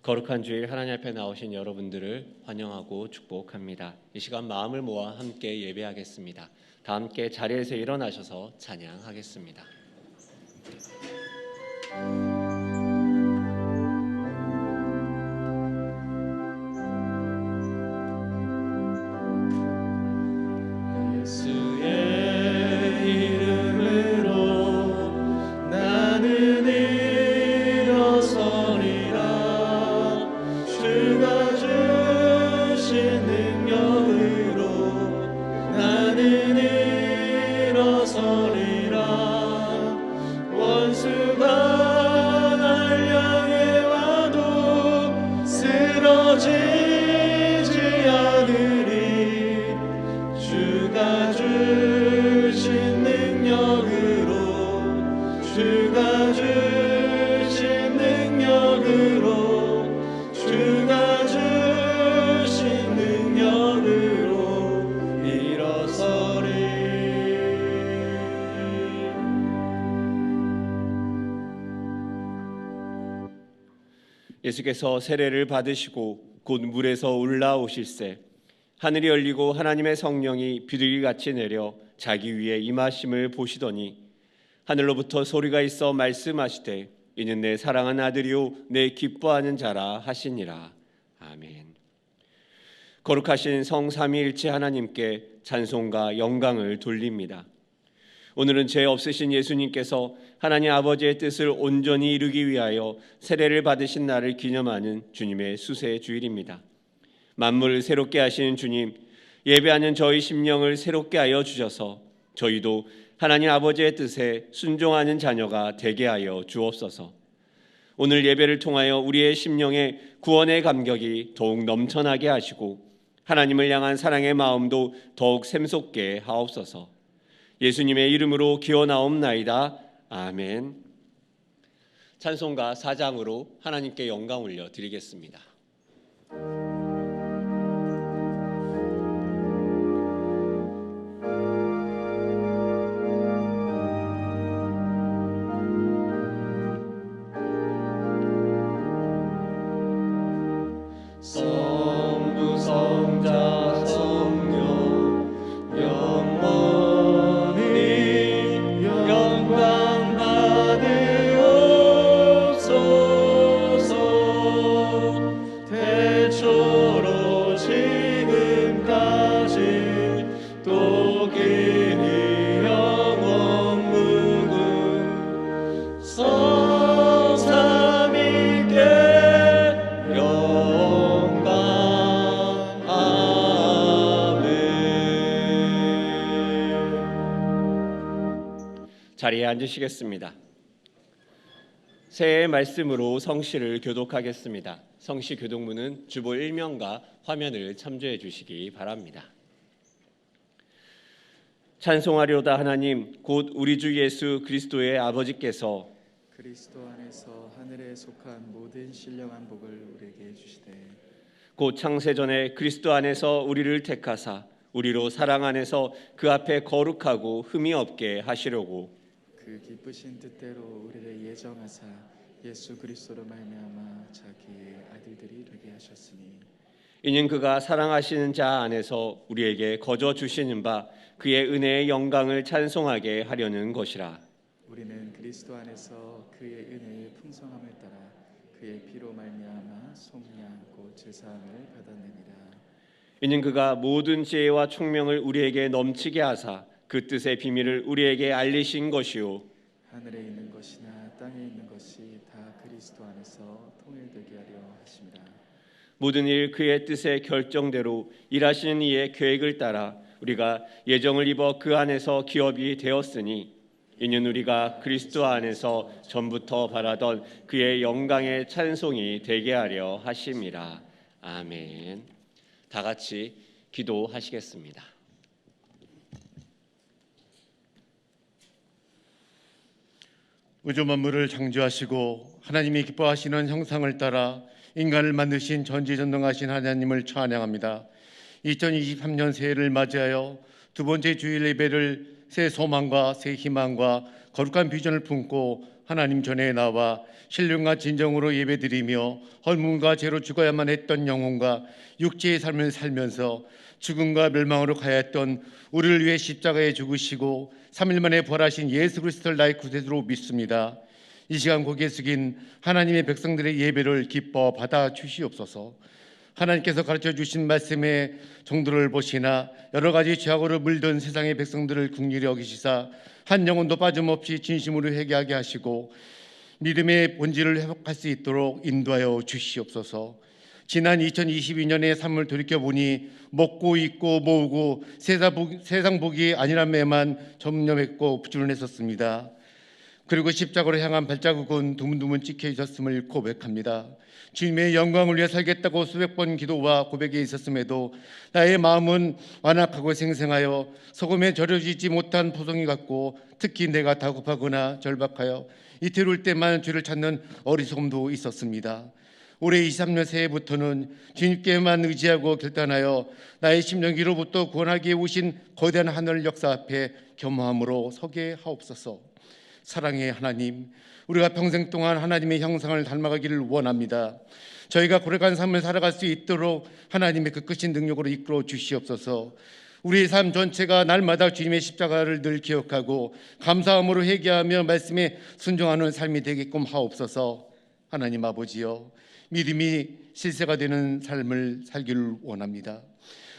거룩한 주일 하나님 앞에 나오신 여러분들을 환영하고 축복합니다. 이 시간 마음을 모아 함께 예배하겠습니다. 다 함께 자리에서 일어나셔서 찬양하겠습니다. 예수께서 세례를 받으시고 곧 물에서 올라오실새 하늘이 열리고 하나님의 성령이 비둘기같이 내려 자기 위에 임하심을 보시더니 하늘로부터 소리가 있어 말씀하시되 이는 내 사랑하는 아들이요 내 기뻐하는 자라 하시니라. 아멘. 거룩하신 성삼위일체 하나님께 찬송과 영광을 돌립니다. 오늘은 죄 없으신 예수님께서 하나님 아버지의 뜻을 온전히 이루기 위하여 세례를 받으신 날을 기념하는 주님의 수세 주일입니다. 만물을 새롭게 하시는 주님, 예배하는 저희 심령을 새롭게 하여 주셔서 저희도 하나님 아버지의 뜻에 순종하는 자녀가 되게 하여 주옵소서. 오늘 예배를 통하여 우리의 심령에 구원의 감격이 더욱 넘쳐나게 하시고 하나님을 향한 사랑의 마음도 더욱 샘솟게 하옵소서. 예수님의 이름으로 기원하옵나이다. 아멘. 찬송가 4장으로 하나님께 영광 올려 드리겠습니다. 성부 성자 성령 영원히 영광 받으옵소서. 태초로 지금까지 또 기니 영원 무궁 성삼위께 자리에 앉으시겠습니다. 새해의 말씀으로 성시를 교독하겠습니다. 성시 교독문은 주보 1면과 화면을 참조해 주시기 바랍니다. 찬송하려다 하나님 곧 우리 주 예수 그리스도의 아버지께서 그리스도 안에서 하늘에 속한 모든 신령한 복을 우리에게 주시되 곧 창세전에 그리스도 안에서 우리를 택하사 우리로 사랑 안에서 그 앞에 거룩하고 흠이 없게 하시려고 그 기쁘신 뜻대로 우리를 예정하사 예수 그리스도로 말미암아 자기의 아들들이 되게 하셨으니 이는 그가 사랑하시는 자 안에서 우리에게 거저 주시는 바 그의 은혜의 영광을 찬송하게 하려는 것이라. 우리는 그리스도 안에서 그의 은혜의 풍성함을 따라 그의 피로 말미암아 속량 곧 제사함을 받았느니라. 이는 그가 모든 지혜와 총명을 우리에게 넘치게 하사 그 뜻의 비밀을 우리에게 알리신 것이요 하늘에 있는 것이나 땅에 있는 것이 다 그리스도 안에서 통일되게 하려 하심이라. 모든 일 그의 뜻의 결정대로 일하시는 이의 계획을 따라 우리가 예정을 입어 그 안에서 기업이 되었으니 이는 우리가 그리스도 안에서 전부터 바라던 그의 영광의 찬송이 되게 하려 하심이라. 아멘. 다 같이 기도하시겠습니다. 우주 만물을 창조하시고 하나님이 기뻐하시는 형상을 따라 인간을 만드신 전지전능하신 하나님을 찬양합니다. 2023년 새해를 맞이하여 두 번째 주일 예배를 새 소망과 새 희망과 거룩한 비전을 품고 하나님 전에 나와 신령과 진정으로 예배드리며 헐문과 죄로 죽어야만 했던 영혼과 육체의 삶을 살면서 죽음과 멸망으로 가야 했던 우리를 위해 십자가에 죽으시고 3일 만에 부활하신 예수 그리스도를 나의 구세주로 믿습니다. 이 시간 고개 숙인 하나님의 백성들의 예배를 기뻐 받아 주시옵소서. 하나님께서 가르쳐 주신 말씀의 정도를 보시나 여러 가지 죄악으로 물든 세상의 백성들을 긍휼히 여기시사 한 영혼도 빠짐없이 진심으로 회개하게 하시고 믿음의 본질을 회복할 수 있도록 인도하여 주시옵소서. 지난 2022년의 삶을 돌이켜보니 먹고 입고 모으고 세상 복이 아니라매만 점념했고 부지런했었습니다. 그리고 십자가로 향한 발자국은 드문드문 찍혀 있었음을 고백합니다. 주님의 영광을 위해 살겠다고 수백 번 기도와 고백에 있었음에도 나의 마음은 완악하고 생생하여 소금에 절여지지 못한 포송이 같고 특히 내가 다급하거나 절박하여 이태로울 때만 죄를 찾는 어리석음도 있었습니다. 올해 23년 새해부터는 주님께만 의지하고 결단하여 나의 심령기로부터 구원하기에 오신 거대한 하늘 역사 앞에 겸허함으로 서게 하옵소서. 사랑의 하나님, 우리가 평생 동안 하나님의 형상을 닮아가기를 원합니다. 저희가 고백한 삶을 살아갈 수 있도록 하나님의 그 크신 능력으로 이끌어 주시옵소서. 우리의 삶 전체가 날마다 주님의 십자가를 늘 기억하고 감사함으로 회개하며 말씀에 순종하는 삶이 되게끔 하옵소서. 하나님 아버지여, 믿음이 실세가 되는 삶을 살기를 원합니다.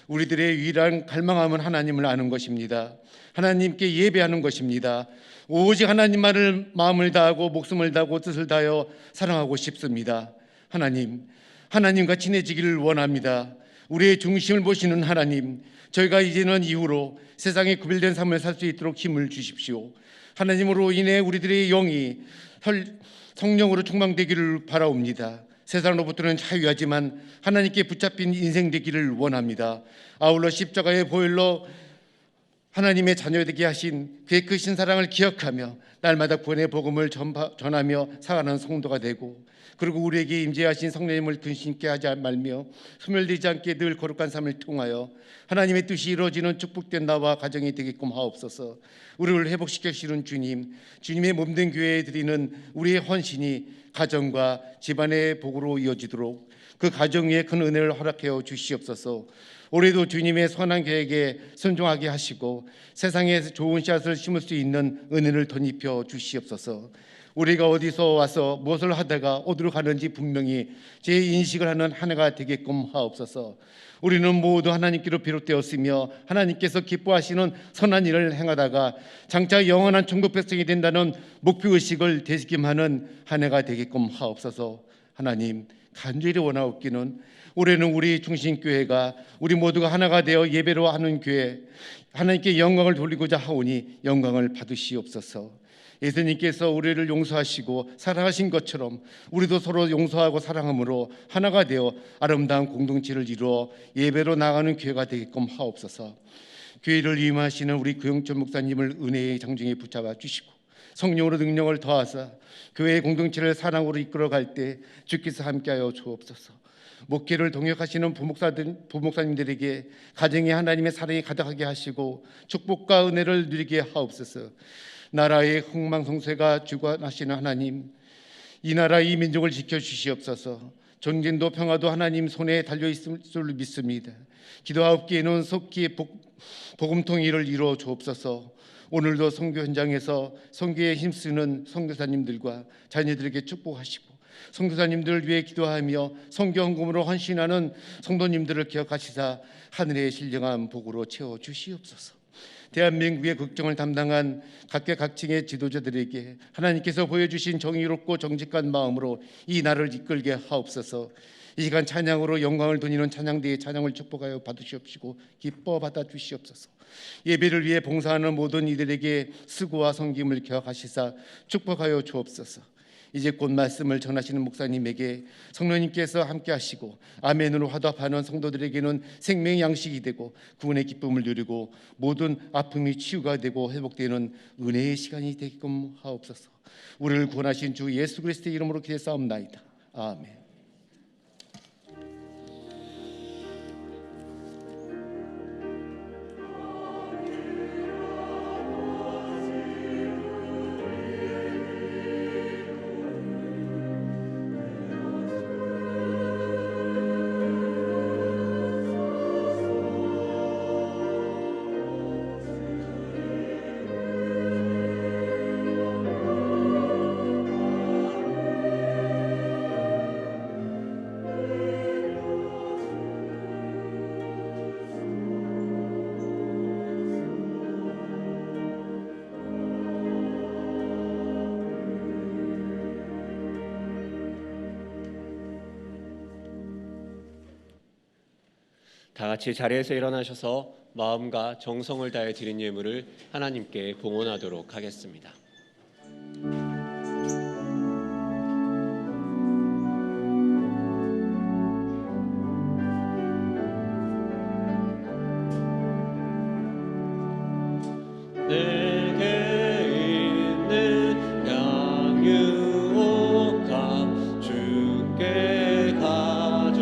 우리들의 유일한 갈망함은 하나님을 아는 것입니다. 하나님께 예배하는 것입니다. 오직 하나님만을 마음을 다하고 목숨을 다하고 뜻을 다하여 사랑하고 싶습니다. 하나님과 친해지기를 원합니다. 우리의 중심을 보시는 하나님, 저희가 이제는 이후로 세상에 구별된 삶을 살 수 있도록 힘을 주십시오. 하나님으로 인해 우리들의 영이 성령으로 충만되기를 바라옵니다. 세상으로부터는 자유하지만 하나님께 붙잡힌 인생 되기를 원합니다. 아울러 십자가의 보혈로 하나님의 자녀되게 하신 그의 크신 사랑을 기억하며 날마다 구원의 복음을 전하며 살아가는 성도가 되고, 그리고 우리에게 임재하신 성령님을 근심케 하지 말며 소멸되지 않게 늘 거룩한 삶을 통하여 하나님의 뜻이 이루어지는 축복된 나와 가정이 되게끔 하옵소서. 우리를 회복시켜 주시는 주님, 주님의 몸된 교회에 드리는 우리의 헌신이 가정과 집안의 복으로 이어지도록 그 가정 위에 큰 은혜를 허락하여 주시옵소서. 올해도 주님의 선한 계획에 순종하게 하시고 세상에 좋은 씨앗을 심을 수 있는 은혜를 덧입혀 주시옵소서. 우리가 어디서 와서 무엇을 하다가 어디로 가는지 분명히 재인식을 하는 한 해가 되게끔 하옵소서. 우리는 모두 하나님께로 비롯되었으며 하나님께서 기뻐하시는 선한 일을 행하다가 장차 영원한 천국 백성이 된다는 목표의식을 되새김하는 한 해가 되게끔 하옵소서. 하나님, 간절히 원하옵기는 올해는 우리 중심교회가 우리 모두가 하나가 되어 예배로 하는 교회, 하나님께 영광을 돌리고자 하오니 영광을 받으시옵소서. 예수님께서 우리를 용서하시고 사랑하신 것처럼 우리도 서로 용서하고 사랑함으로 하나가 되어 아름다운 공동체를 이루어 예배로 나가는 교회가 되게끔 하옵소서. 교회를 위임하시는 우리 구영철 목사님을 은혜의 장중에 붙잡아 주시고 성령으로 능력을 더하사 교회의 공동체를 사랑으로 이끌어갈 때 주께서 함께하여 주옵소서. 목회를 동역하시는 부목사님들에게 가정에 하나님의 사랑이 가득하게 하시고 축복과 은혜를 누리게 하옵소서. 나라의 흥망성쇠가 주관하시는 하나님, 이 나라 이 민족을 지켜주시옵소서. 전쟁도 평화도 하나님 손에 달려있을 줄 믿습니다. 기도하옵기에는 속히 복음통 일을 이루어 주옵소서. 오늘도 선교 현장에서 선교에 힘쓰는 선교사님들과 자녀들에게 축복하시고 선교사님들을 위해 기도하며 선교 헌금으로 헌신하는 성도님들을 기억하시사 하늘의 신령한 복으로 채워주시옵소서. 대한민국의 국정을 담당한 각계각층의 지도자들에게 하나님께서 보여주신 정의롭고 정직한 마음으로 이 나라를 이끌게 하옵소서. 이 시간 찬양으로 영광을 돌리는 찬양대의 찬양을 축복하여 받으시옵시고 기뻐 받아주시옵소서. 예배를 위해 봉사하는 모든 이들에게 수고와 섬김을 기억하시사 축복하여 주옵소서. 이제 곧 말씀을 전하시는 목사님에게 성령님께서 함께 하시고 아멘으로 화답하는 성도들에게는 생명의 양식이 되고 구원의 기쁨을 누리고 모든 아픔이 치유가 되고 회복되는 은혜의 시간이 되게끔 하옵소서. 우리를 구원하신 주 예수 그리스도의 이름으로 기도하옵나이다. 아멘. 다 같이 자리에서 일어나셔서 마음과 정성을 다해 드린 예물을 하나님께 봉헌하도록 하겠습니다. 내게 있는 양유옥합 주께 가져와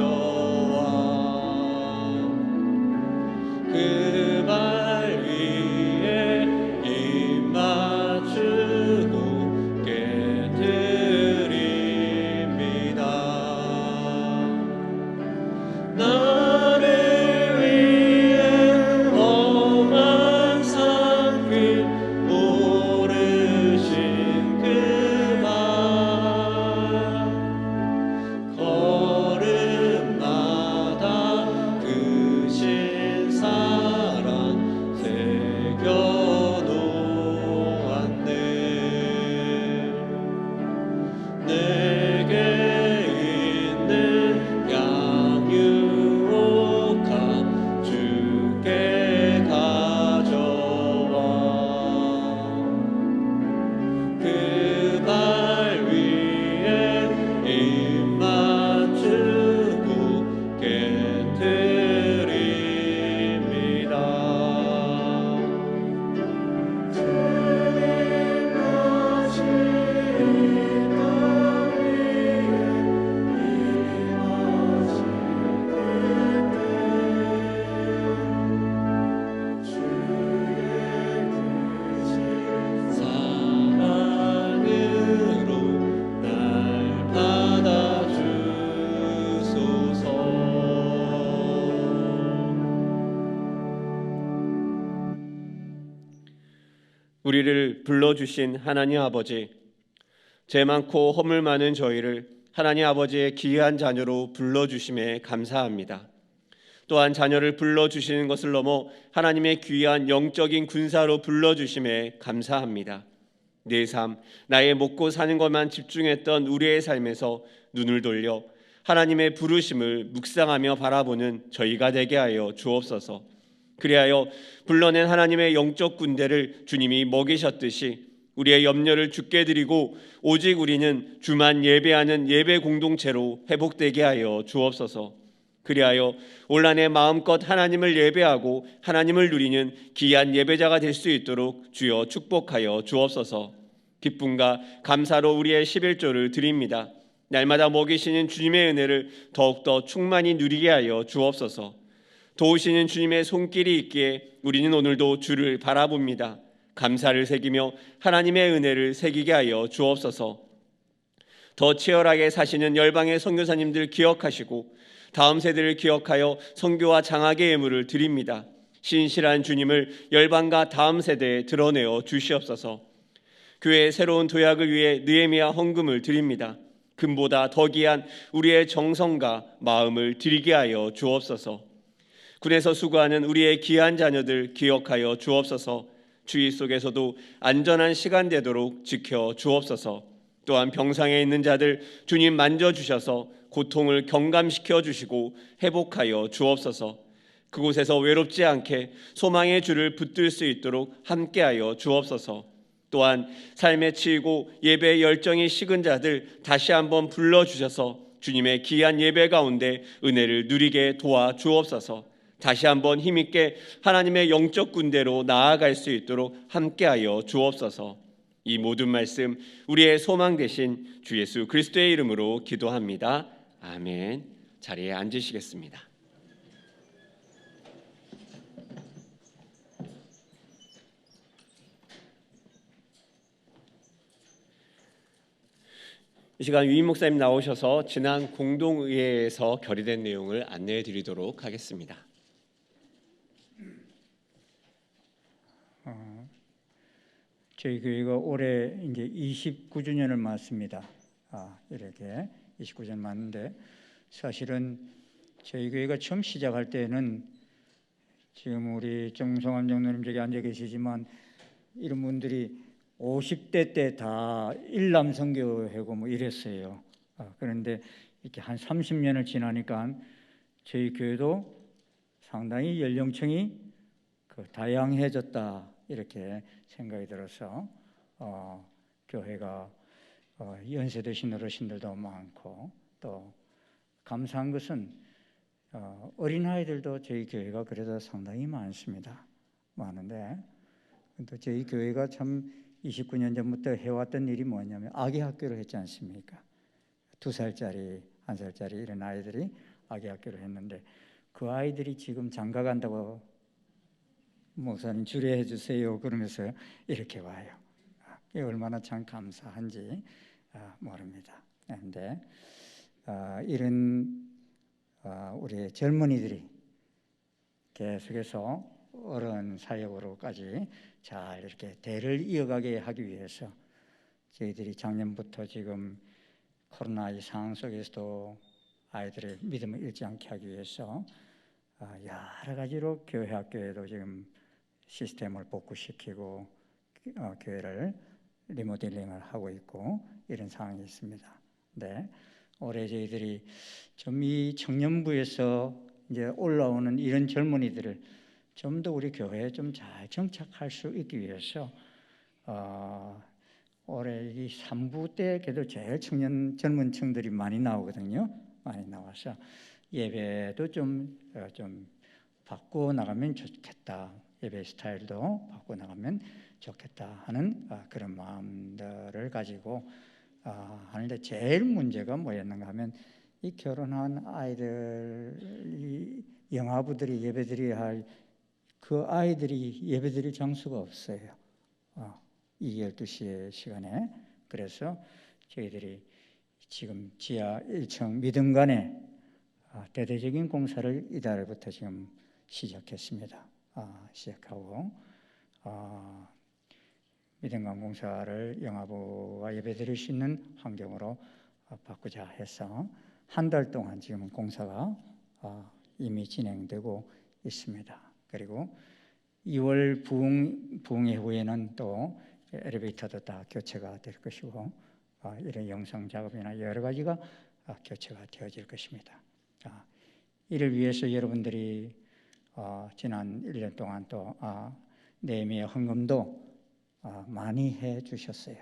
그 발 위에 입 맞추고 깨드립니다. 나를 위해 험한 산 길 오르신 그 발 걸음마다 그 신사랑 새겨놓았네. 내게 있는 양유옥합 주께 가져와 그 발 위에 입 맞추고 깨드립니다. 사랑으로 날 받아주소서. 우리를 불러주신 하나님 아버지, 죄 많고 허물 많은 저희를 하나님 아버지의 귀한 자녀로 불러주심에 감사합니다. 또한 자녀를 불러주시는 것을 넘어 하나님의 귀한 영적인 군사로 불러주심에 감사합니다. 내 삶, 나의 먹고 사는 것만 집중했던 우리의 삶에서 눈을 돌려 하나님의 부르심을 묵상하며 바라보는 저희가 되게 하여 주옵소서. 그리하여 불러낸 하나님의 영적 군대를 주님이 먹이셨듯이 우리의 염려를 주께 드리고 오직 우리는 주만 예배하는 예배 공동체로 회복되게 하여 주옵소서. 그리하여 올 한 해 마음껏 하나님을 예배하고 하나님을 누리는 귀한 예배자가 될 수 있도록 주여 축복하여 주옵소서. 기쁨과 감사로 우리의 11조를 드립니다. 날마다 먹이시는 주님의 은혜를 더욱더 충만히 누리게 하여 주옵소서. 도우시는 주님의 손길이 있기에 우리는 오늘도 주를 바라봅니다. 감사를 새기며 하나님의 은혜를 새기게 하여 주옵소서. 더 치열하게 사시는 열방의 선교사님들 기억하시고 다음 세대를 기억하여 선교와 장학의 예물을 드립니다. 신실한 주님을 열방과 다음 세대에 드러내어 주시옵소서. 교회의 새로운 도약을 위해 느헤미야 헌금을 드립니다. 금보다 더 귀한 우리의 정성과 마음을 드리게 하여 주옵소서. 군에서 수고하는 우리의 귀한 자녀들 기억하여 주옵소서. 주의 속에서도 안전한 시간 되도록 지켜 주옵소서. 또한 병상에 있는 자들 주님 만져주셔서 고통을 경감시켜 주시고 회복하여 주옵소서. 그곳에서 외롭지 않게 소망의 줄을 붙들 수 있도록 함께하여 주옵소서. 또한 삶에 치이고 예배의 열정이 식은 자들 다시 한번 불러주셔서 주님의 귀한 예배 가운데 은혜를 누리게 도와 주옵소서. 다시 한번 힘있게 하나님의 영적 군대로 나아갈 수 있도록 함께하여 주옵소서. 이 모든 말씀 우리의 소망 되신 주 예수 그리스도의 이름으로 기도합니다. 아멘. 자리에 앉으시겠습니다. 이 시간 유임 목사님 나오셔서 지난 공동의회에서 결의된 내용을 안내해 드리도록 하겠습니다. 저희 교회가 올해 이제 29주년을 맞습니다. 이렇게 29주년 맞는데 사실은 저희 교회가 처음 시작할 때는 지금 우리 정성환 장로님 저기 앉아 계시지만 이런 분들이 50대 때 다 일남 선교하고 뭐 이랬어요. 그런데 이렇게 한 30년을 지나니까 저희 교회도 상당히 연령층이 다양해졌다 이렇게 생각이 들어서 교회가 연세 드신 어르신들도 많고 또 감사한 것은 어린아이들도 저희 교회가 그래도 상당히 많은데 또 저희 교회가 참 29년 전부터 해왔던 일이 뭐냐면 아기 학교를 했지 않습니까? 2살짜리, 1살짜리 이런 아이들이 아기 학교를 했는데 그 아이들이 지금 장가 간다고 목사님 주례해 주세요 그러면서 이렇게 와요. 이게 얼마나 참 감사한지 모릅니다. 그런데 이런 우리 젊은이들이 계속해서 어른 사역으로까지 잘 이렇게 대를 이어가게 하기 위해서 저희들이 작년부터 지금 코로나의 상황 속에서도 아이들의 믿음을 잃지 않게 하기 위해서 여러 가지로 교회 학교에도 지금 시스템을 복구시키고 교회를 리모델링을 하고 있고 이런 상황이 있습니다. 네, 올해 저희들이 좀 이 청년부에서 이제 올라오는 이런 젊은이들을 좀 더 우리 교회에 좀 잘 정착할 수 있기 위해서 올해 이 3부 때 그래도 제일 젊은 층들이 많이 나오거든요. 많이 나와서 예배도 좀 바꾸어 나가면 좋겠다. 예배 스타일도 바꾸어 나가면 좋겠다 하는 그런 마음들을 가지고 하는데 제일 문제가 뭐였는가 하면 이 결혼한 아이들, 이 영아부들이 예배드려야 할 그 아이들이 예배드릴 장소가 없어요. 이 12시의 시간에. 그래서 저희들이 지금 지하 1층 믿음관에 대대적인 공사를 이달부터 지금 시작했습니다. 시작하고 믿음관 공사를 영아부가 예배드릴 수 있는 환경으로 바꾸자 해서 한 달 동안 지금 공사가 이미 진행되고 있습니다. 그리고 2월 부흥회 후에는 또 엘리베이터도 다 교체가 될 것이고 이런 영상 작업이나 여러 가지가 교체가 되어질 것입니다. 이를 위해서 여러분들이 지난 1년 동안 또 내미의 헌금도 많이 해 주셨어요.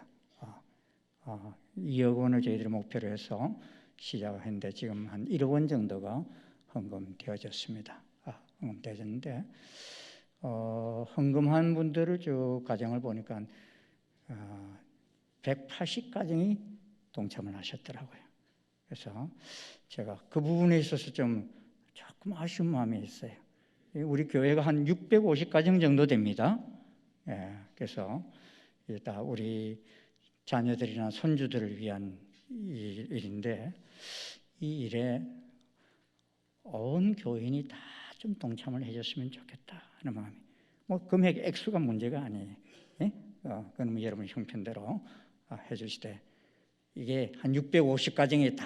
2억 원을 저희들이 목표로 해서 시작을 했는데 지금 한 1억 원 정도가 헌금되어졌습니다. 헌금되어졌는데 헌금한 분들을 쭉 가정을 보니까 180가정이 동참을 하셨더라고요. 그래서 제가 그 부분에 있어서 좀 조금 아쉬운 마음이 있어요. 우리 교회가 한 650가정 정도 됩니다. 그래서 다 우리 자녀들이나 손주들을 위한 일인데 이 일에 온 교인이 다 좀 동참을 해줬으면 좋겠다 하는 마음이. 금액 액수가 문제가 아니에요. 그러면 여러분 형편대로 해주시되 이게 한 650가정이 다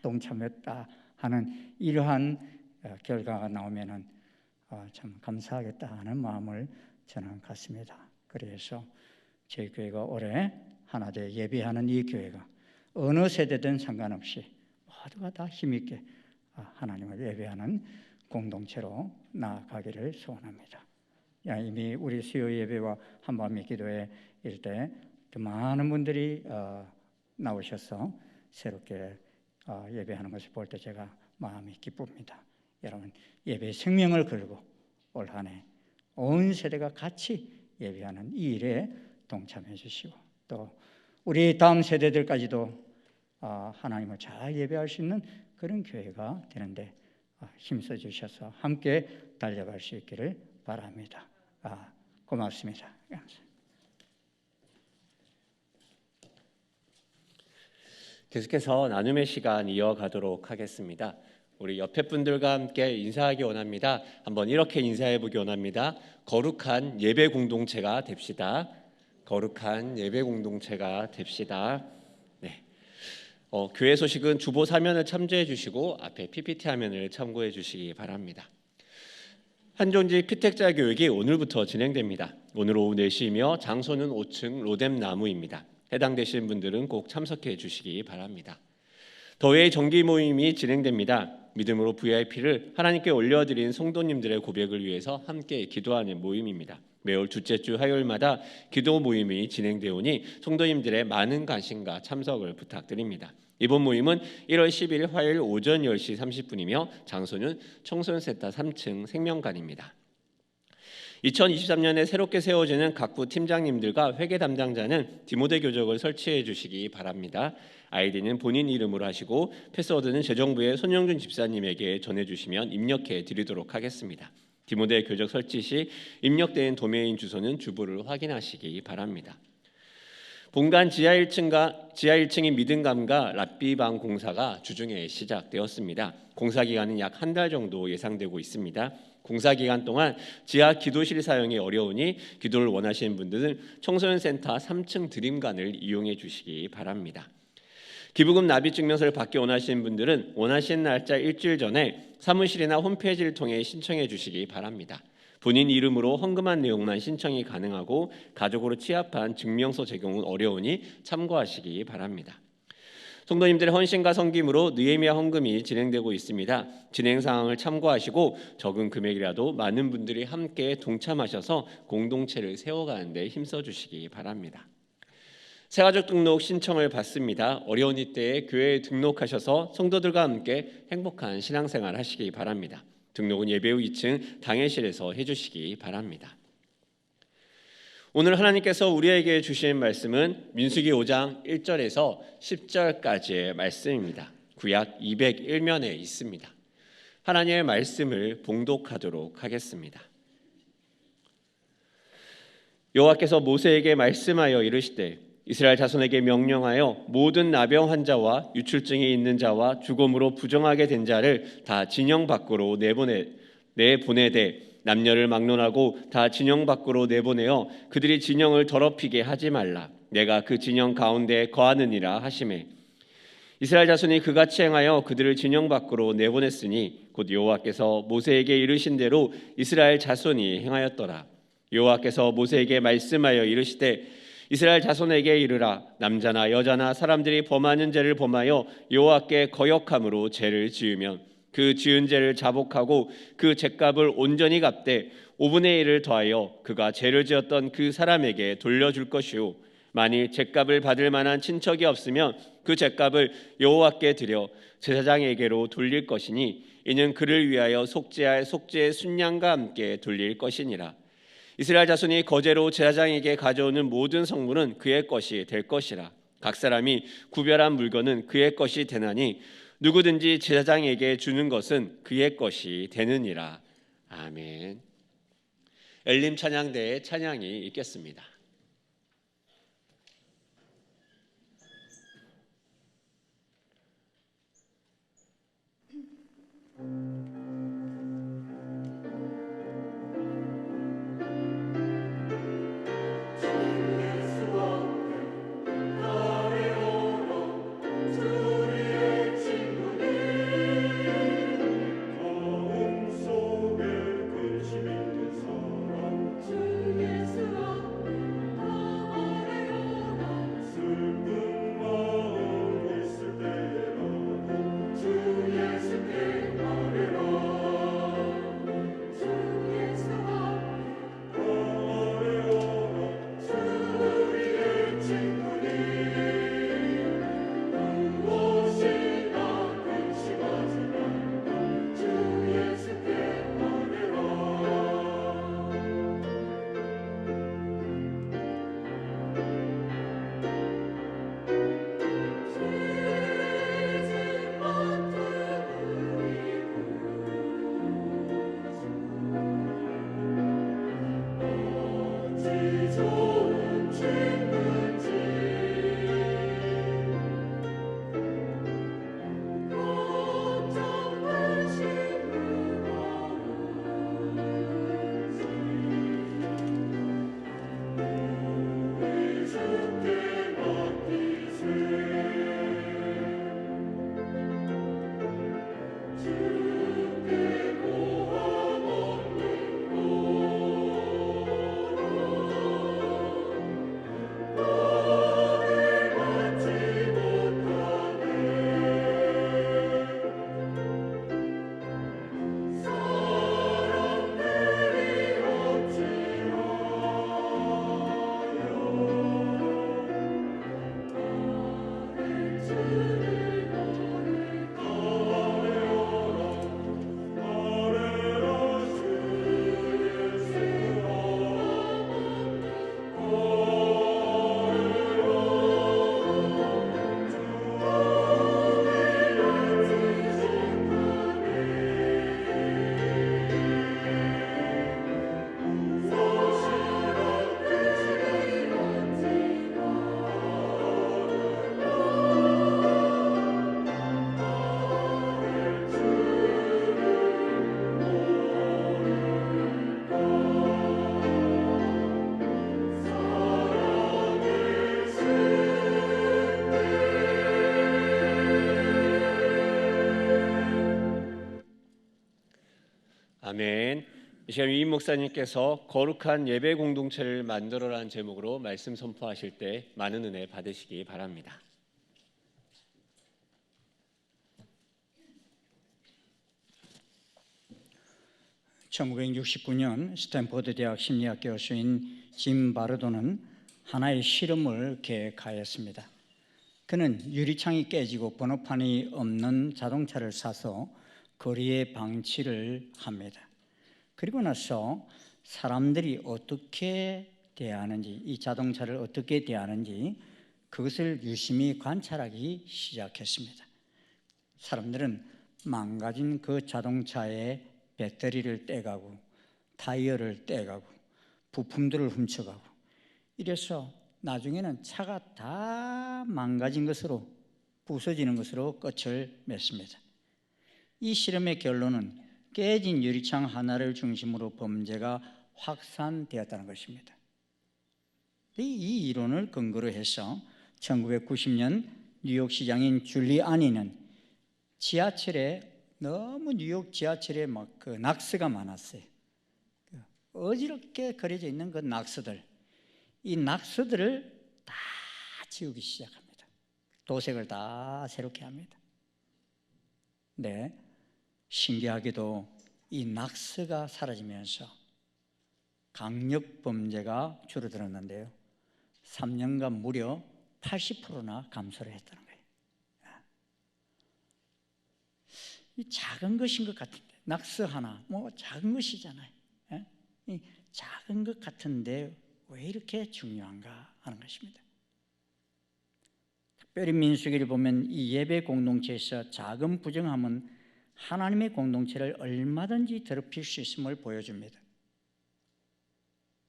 동참했다 하는 이러한 결과가 나오면은 참 감사하겠다 하는 마음을 저는 갖습니다. 그래서 저희 교회가 올해 하나되 예배하는 이 교회가 어느 세대든 상관없이 모두가 다 힘있게 하나님을 예배하는 공동체로 나아가기를 소원합니다. 이미 우리 수요 예배와 한밤의 기도회 이럴 때 많은 분들이 나오셔서 새롭게 예배하는 것을 볼 때 제가 마음이 기쁩니다. 여러분 예배 생명을 걸고 올 한 해 온 세대가 같이 예배하는 이 일에 동참해 주시고 또 우리 다음 세대들까지도 하나님을 잘 예배할 수 있는 그런 교회가 되는데 힘써 주셔서 함께 달려갈 수 있기를 바랍니다. 고맙습니다. 계속해서 나눔의 시간 이어가도록 하겠습니다. 우리 옆에 분들과 함께 인사하기 원합니다. 한번 이렇게 인사해 보기 원합니다. 거룩한 예배 공동체가 됩시다. 거룩한 예배 공동체가 됩시다. 네. 교회 소식은 주보 사면을 참조해 주시고 앞에 PPT 화면을 참고해 주시기 바랍니다. 한종지 피택자 교육이 오늘부터 진행됩니다. 오늘 오후 4시이며 장소는 5층 로뎀 나무입니다. 해당되시는 분들은 꼭 참석해 주시기 바랍니다. 더웨이 정기 모임이 진행됩니다. 믿음으로 VIP를 하나님께 올려드린 성도님들의 고백을 위해서 함께 기도하는 모임입니다. 매월 둘째 주 화요일마다 기도 모임이 진행되오니 성도님들의 많은 관심과 참석을 부탁드립니다. 이번 모임은 1월 10일 화요일 오전 10시 30분이며 장소는 청소년센터 3층 생명관입니다. 2023년에 새롭게 세워지는 각부 팀장님들과 회계 담당자는 디모데 교적을 설치해 주시기 바랍니다. 아이디는 본인 이름으로 하시고 패스워드는 재정부의 손영준 집사님에게 전해주시면 입력해 드리도록 하겠습니다. 디모데 교적 설치 시 입력된 도메인 주소는 주부를 확인하시기 바랍니다. 본관 지하 1층인 믿음감과 랍비방 공사가 주중에 시작되었습니다. 공사 기간은 약 한 달 정도 예상되고 있습니다. 공사 기간 동안 지하 기도실 사용이 어려우니 기도를 원하시는 분들은 청소년센터 3층 드림관을 이용해 주시기 바랍니다. 기부금 납입 증명서를 받기 원하시는 분들은 원하시는 날짜 일주일 전에 사무실이나 홈페이지를 통해 신청해 주시기 바랍니다. 본인 이름으로 헌금한 내용만 신청이 가능하고 가족으로 취합한 증명서 제공은 어려우니 참고하시기 바랍니다. 성도님들의 헌신과 섬김으로 느헤미야 헌금이 진행되고 있습니다. 진행 상황을 참고하시고 적은 금액이라도 많은 분들이 함께 동참하셔서 공동체를 세워가는 데 힘써주시기 바랍니다. 새가족 등록 신청을 받습니다. 어려운 이때에 교회에 등록하셔서 성도들과 함께 행복한 신앙생활 하시기 바랍니다. 등록은 예배 후 2층 당회실에서 해주시기 바랍니다. 오늘 하나님께서 우리에게 주신 말씀은 민수기 5장 1절에서 10절까지의 말씀입니다. 구약 201면에 있습니다. 하나님의 말씀을 봉독하도록 하겠습니다. 여호와께서 모세에게 말씀하여 이르시되 이스라엘 자손에게 명령하여 모든 나병 환자와 유출증이 있는 자와 죽음으로 부정하게 된 자를 다 진영 밖으로 내보내되 남녀를 막론하고 다 진영 밖으로 내보내어 그들이 진영을 더럽히게 하지 말라. 내가 그 진영 가운데 거하느니라 하시매 이스라엘 자손이 그같이 행하여 그들을 진영 밖으로 내보냈으니 곧 여호와께서 모세에게 이르신 대로 이스라엘 자손이 행하였더라. 여호와께서 모세에게 말씀하여 이르시되 이스라엘 자손에게 이르라. 남자나 여자나 사람들이 범하는 죄를 범하여 여호와께 거역함으로 죄를 지으면 그 지은 죄를 자복하고 그 죄값을 온전히 갚되 5분의 1을 더하여 그가 죄를 지었던 그 사람에게 돌려줄 것이요 만일 죄값을 받을 만한 친척이 없으면 그 죄값을 여호와께 드려 제사장에게로 돌릴 것이니 이는 그를 위하여 속죄할 속죄의 순양과 함께 돌릴 것이니라. 이스라엘 자손이 거제로 제사장에게 가져오는 모든 성물은 그의 것이 될 것이라. 각 사람이 구별한 물건은 그의 것이 되나니 누구든지 제사장에게 주는 것은 그의 것이 되느니라. 아멘. 엘림 찬양대의 찬양이 있겠습니다. 아멘. 이 시간 임 목사님께서 거룩한 예배 공동체를 만들어라는 제목으로 말씀 선포하실 때 많은 은혜 받으시기 바랍니다. (1969년) 스탠포드 대학 심리학 교수인 짐 바르도는 하나의 실험을 계획하였습니다. 그는 유리창이 깨지고 번호판이 없는 자동차를 사서 거리에 방치를 합니다. 그리고 나서 사람들이 어떻게 대하는지, 이 자동차를 어떻게 대하는지 그것을 유심히 관찰하기 시작했습니다. 사람들은 망가진 그 자동차의 배터리를 떼가고 타이어를 떼가고 부품들을 훔쳐가고 이래서 나중에는 차가 다 망가진 것으로, 부서지는 것으로 끝을 맺습니다. 이 실험의 결론은 깨진 유리창 하나를 중심으로 범죄가 확산되었다는 것입니다. 이 이론을 근거로 해서 1990년 뉴욕 시장인 줄리 아니는 지하철에, 너무 뉴욕 지하철에 막 그 낙서가 많았어요. 어지럽게 그려져 있는 그 낙서들, 이 낙서들을 다 지우기 시작합니다. 도색을 다 새롭게 합니다. 네, 신기하게도 이 낙서가 사라지면서 강력 범죄가 줄어들었는데요, 3년간 무려 80%나 감소를 했다는 거예요. 이 작은 것인 것 같은데, 낙서 하나 뭐 작은 것이잖아요. 이 작은 것 같은데 왜 이렇게 중요한가 하는 것입니다. 특별히 민수기를 보면 이 예배 공동체에서 작은 부정함은 하나님의 공동체를 얼마든지 더럽힐 수 있음을 보여줍니다.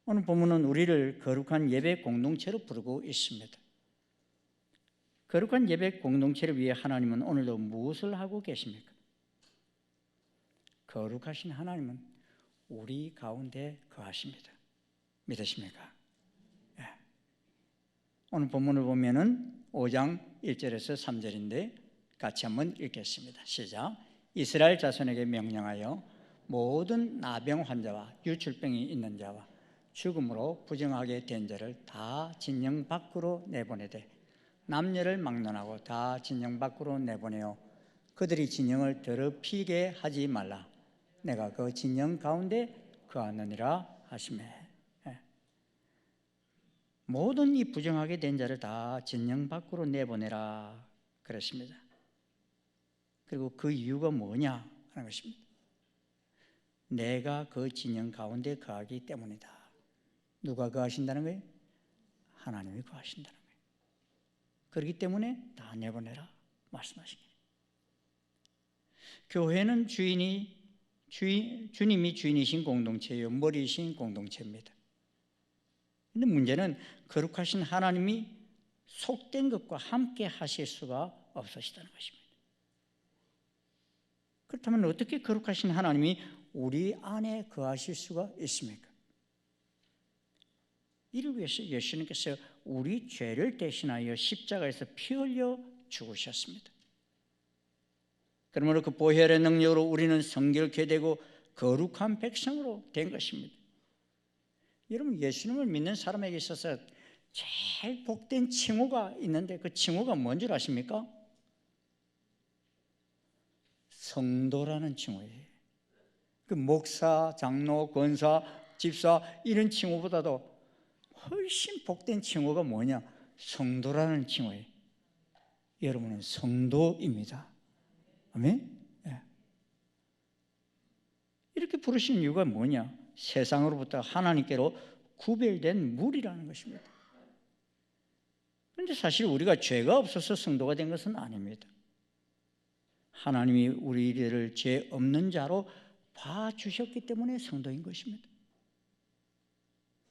오늘 본문은 우리를 거룩한 예배 공동체로 부르고 있습니다. 거룩한 예배 공동체를 위해 하나님은 오늘도 무엇을 하고 계십니까? 거룩하신 하나님은 우리 가운데 거하십니다. 믿으십니까? 예. 오늘 본문을 보면은 5장 1절에서 3절인데 같이 한번 읽겠습니다. 시작. 이스라엘 자손에게 명령하여 모든 나병 환자와 유출병이 있는 자와 죽음으로 부정하게 된 자를 다 진영 밖으로 내보내되 남녀를 막론하고 다 진영 밖으로 내보내어 그들이 진영을 더럽히게 하지 말라. 내가 그 진영 가운데 거하느니라 하시매. 모든 이 부정하게 된 자를 다 진영 밖으로 내보내라 그랬습니다. 그리고 그 이유가 뭐냐 하는 것입니다. 내가 그 진영 가운데 거하기 때문이다. 누가 거하신다는 거예요? 하나님이 거하신다는 거예요. 그렇기 때문에 다 내보내라 말씀하신 거예요. 교회는 주님이 주인이신 공동체예요. 머리이신 공동체입니다. 그런데 문제는 거룩하신 하나님이 속된 것과 함께 하실 수가 없으시다는 것입니다. 그렇다면 어떻게 거룩하신 하나님이 우리 안에 거하실 수가 있습니까? 이를 위해서 예수님께서 우리 죄를 대신하여 십자가에서 피 흘려 죽으셨습니다. 그러므로 그 보혈의 능력으로 우리는 성결케 되고 거룩한 백성으로 된 것입니다. 여러분, 예수님을 믿는 사람에게 있어서 제일 복된 칭호가 있는데 그 칭호가 뭔 줄 아십니까? 성도라는 칭호예요. 그 목사, 장로, 권사, 집사 이런 칭호보다도 훨씬 복된 칭호가 뭐냐? 성도라는 칭호예요. 여러분은 성도입니다. 아멘? 네. 이렇게 부르신 이유가 뭐냐? 세상으로부터 하나님께로 구별된 물이라는 것입니다. 그런데 사실 우리가 죄가 없어서 성도가 된 것은 아닙니다. 하나님이 우리를 죄 없는 자로 봐주셨기 때문에 성도인 것입니다.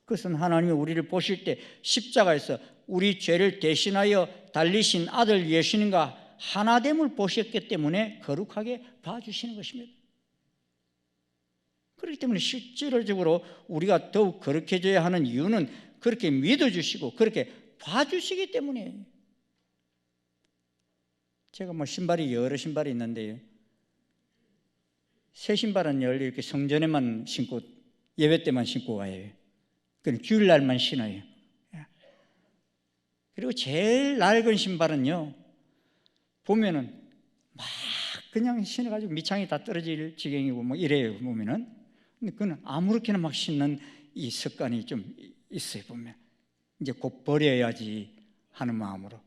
그것은 하나님이 우리를 보실 때 십자가에서 우리 죄를 대신하여 달리신 아들 예수님과 하나됨을 보셨기 때문에 거룩하게 봐주시는 것입니다. 그렇기 때문에 실질적으로 우리가 더욱 거룩해져야 하는 이유는 그렇게 믿어주시고 그렇게 봐주시기 때문이에요. 제가 신발이 여러 신발이 있는데요, 새 신발은 이렇게 성전에만 신고 예배 때만 신고 가요. 그럼 주일날만 신어요. 그리고 제일 낡은 신발은요, 보면은 막 그냥 신어가지고 밑창이 다 떨어질 지경이고 뭐 이래요, 보면은. 근데 그건 아무렇게나 막 신는 이 습관이 좀 있어요, 보면. 이제 곧 버려야지 하는 마음으로.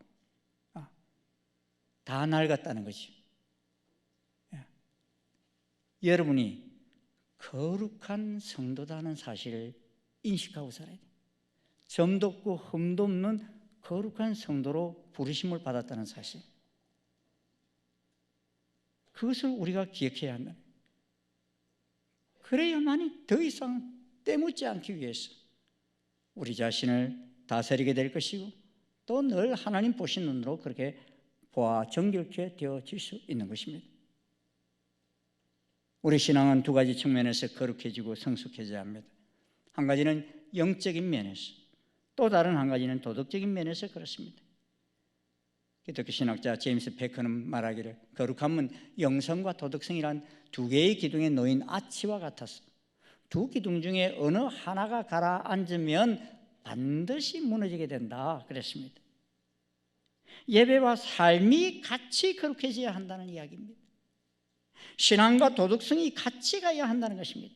다 낡았다는 거지. 여러분이 거룩한 성도다는 사실을 인식하고 살아야 돼. 점도 없고 흠도 없는 거룩한 성도로 부르심을 받았다는 사실. 그것을 우리가 기억해야 한다. 그래야만이 더 이상 때묻지 않기 위해서 우리 자신을 다스리게 될 것이고, 또 늘 하나님 보신 눈으로 그렇게 보아 정결케 되어질 수 있는 것입니다. 우리 신앙은 두 가지 측면에서 거룩해지고 성숙해져야 합니다. 한 가지는 영적인 면에서, 또 다른 한 가지는 도덕적인 면에서 그렇습니다. 기독교 신학자 제임스 베커는 말하기를, 거룩함은 영성과 도덕성이란 두 개의 기둥에 놓인 아치와 같아서 두 기둥 중에 어느 하나가 가라앉으면 반드시 무너지게 된다 그랬습니다. 예배와 삶이 같이 거룩해져야 한다는 이야기입니다. 신앙과 도덕성이 같이 가야 한다는 것입니다.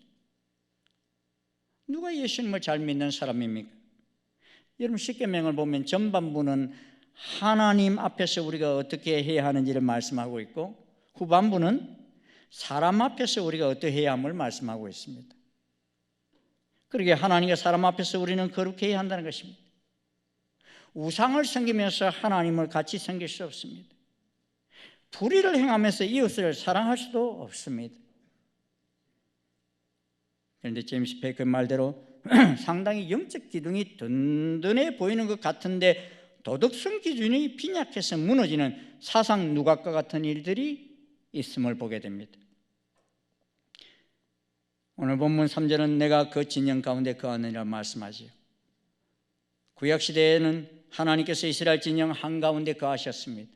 누가 예수님을 잘 믿는 사람입니까? 여러분, 십계명을 보면 전반부는 하나님 앞에서 우리가 어떻게 해야 하는지를 말씀하고 있고, 후반부는 사람 앞에서 우리가 어떻게 해야 함을 말씀하고 있습니다. 그러게 하나님과 사람 앞에서 우리는 거룩해야 한다는 것입니다. 우상을 섬기면서 하나님을 같이 섬길 수 없습니다. 불의를 행하면서 이웃을 사랑할 수도 없습니다. 그런데 제임스 베커 말대로 상당히 영적 기둥이 든든해 보이는 것 같은데 도덕성 기준이 빈약해서 무너지는 사상 누각과 같은 일들이 있음을 보게 됩니다. 오늘 본문 3절은 내가 그 진영 가운데 거하느니라 말씀하지요. 구약시대에는 하나님께서 이스라엘 진영 한가운데 거하셨습니다.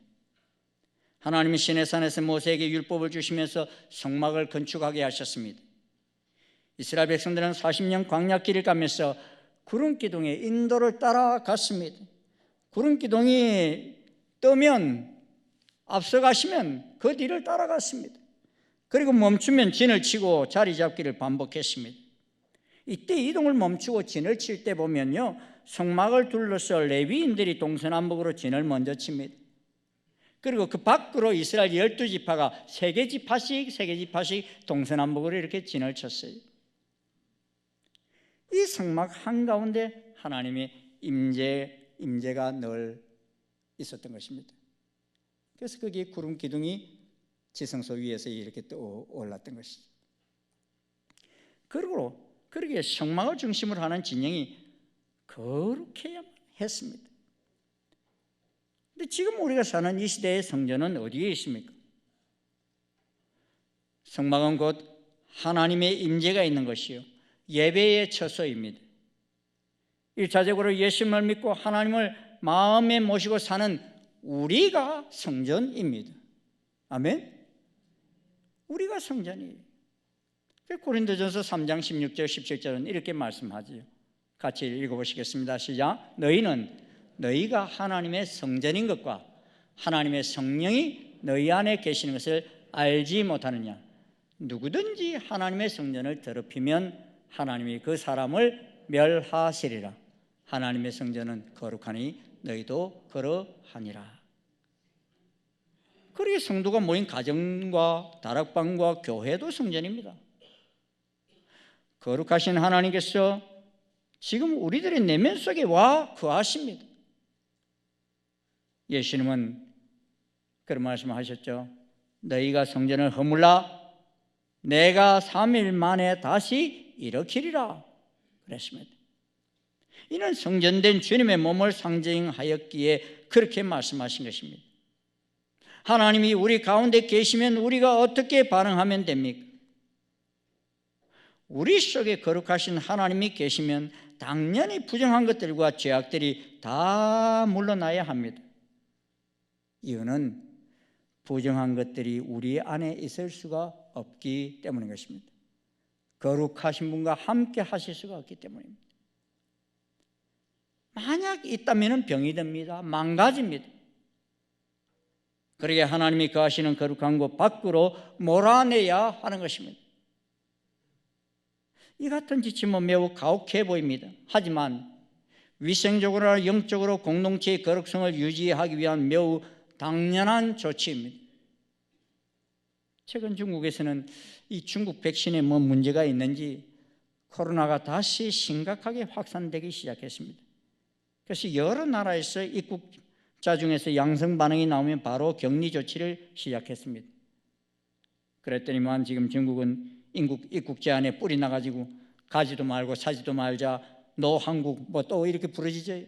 하나님은 시내산에서 모세에게 율법을 주시면서 성막을 건축하게 하셨습니다. 이스라엘 백성들은 40년 광야길을 가면서 구름기둥의 인도를 따라갔습니다. 구름기둥이 뜨면 앞서가시면 그 뒤를 따라갔습니다. 그리고 멈추면 진을 치고 자리 잡기를 반복했습니다. 이때 이동을 멈추고 진을 칠 때 보면요, 성막을 둘러서 레위인들이 동서남북으로 진을 먼저 칩니다. 그리고 그 밖으로 이스라엘 12지파가 세 개 지파씩 동서남북으로 이렇게 진을 쳤어요. 이 성막 한가운데 하나님의 임재가 늘 있었던 것입니다. 그래서 거기에 구름 기둥이 지성소 위에서 이렇게 떠 올랐던 것이죠. 그러기에 성막을 중심으로 하는 진영이 거룩해야만 했습니다. 근데 지금 우리가 사는 이 시대의 성전은 어디에 있습니까? 성막은 곧 하나님의 임재가 있는 것이요, 예배의 처소입니다. 1차적으로 예수님을 믿고 하나님을 마음에 모시고 사는 우리가 성전입니다. 아멘? 우리가 성전이에요. 고린도전서 3장 16절 17절은 이렇게 말씀하지요. 같이 읽어보시겠습니다. 시작. 너희가 하나님의 성전인 것과 하나님의 성령이 너희 안에 계시는 것을 알지 못하느냐. 누구든지 하나님의 성전을 더럽히면 하나님이 그 사람을 멸하시리라. 하나님의 성전은 거룩하니 너희도 그러하니라. 그러게 성도가 모인 가정과 다락방과 교회도 성전입니다. 거룩하신 하나님께서 지금 우리들의 내면 속에 와 거하십니다. 예수님은 그런 말씀을 하셨죠. 너희가 성전을 허물라 내가 3일 만에 다시 일으키리라 그랬습니다. 이는 성전된 주님의 몸을 상징하였기에 그렇게 말씀하신 것입니다. 하나님이 우리 가운데 계시면 우리가 어떻게 반응하면 됩니까? 우리 속에 거룩하신 하나님이 계시면 당연히 부정한 것들과 죄악들이 다 물러나야 합니다. 이유는 부정한 것들이 우리 안에 있을 수가 없기 때문인 것입니다. 거룩하신 분과 함께 하실 수가 없기 때문입니다. 만약 있다면 병이 듭니다. 망가집니다. 그러게 하나님이 거하시는 거룩한 곳 밖으로 몰아내야 하는 것입니다. 이 같은 지침은 매우 가혹해 보입니다. 하지만 위생적으로나 영적으로 공동체의 거룩성을 유지하기 위한 매우 당연한 조치입니다. 최근 중국에서는 이 중국 백신에 뭐 문제가 있는지 코로나가 다시 심각하게 확산되기 시작했습니다. 그래서 여러 나라에서 입국자 중에서 양성 반응이 나오면 바로 격리 조치를 시작했습니다. 그랬더니만 지금 중국은 입국 제한에 뿔이 나가지고 가지도 말고 사지도 말자, 너 한국 뭐 또 이렇게 부르짖어요.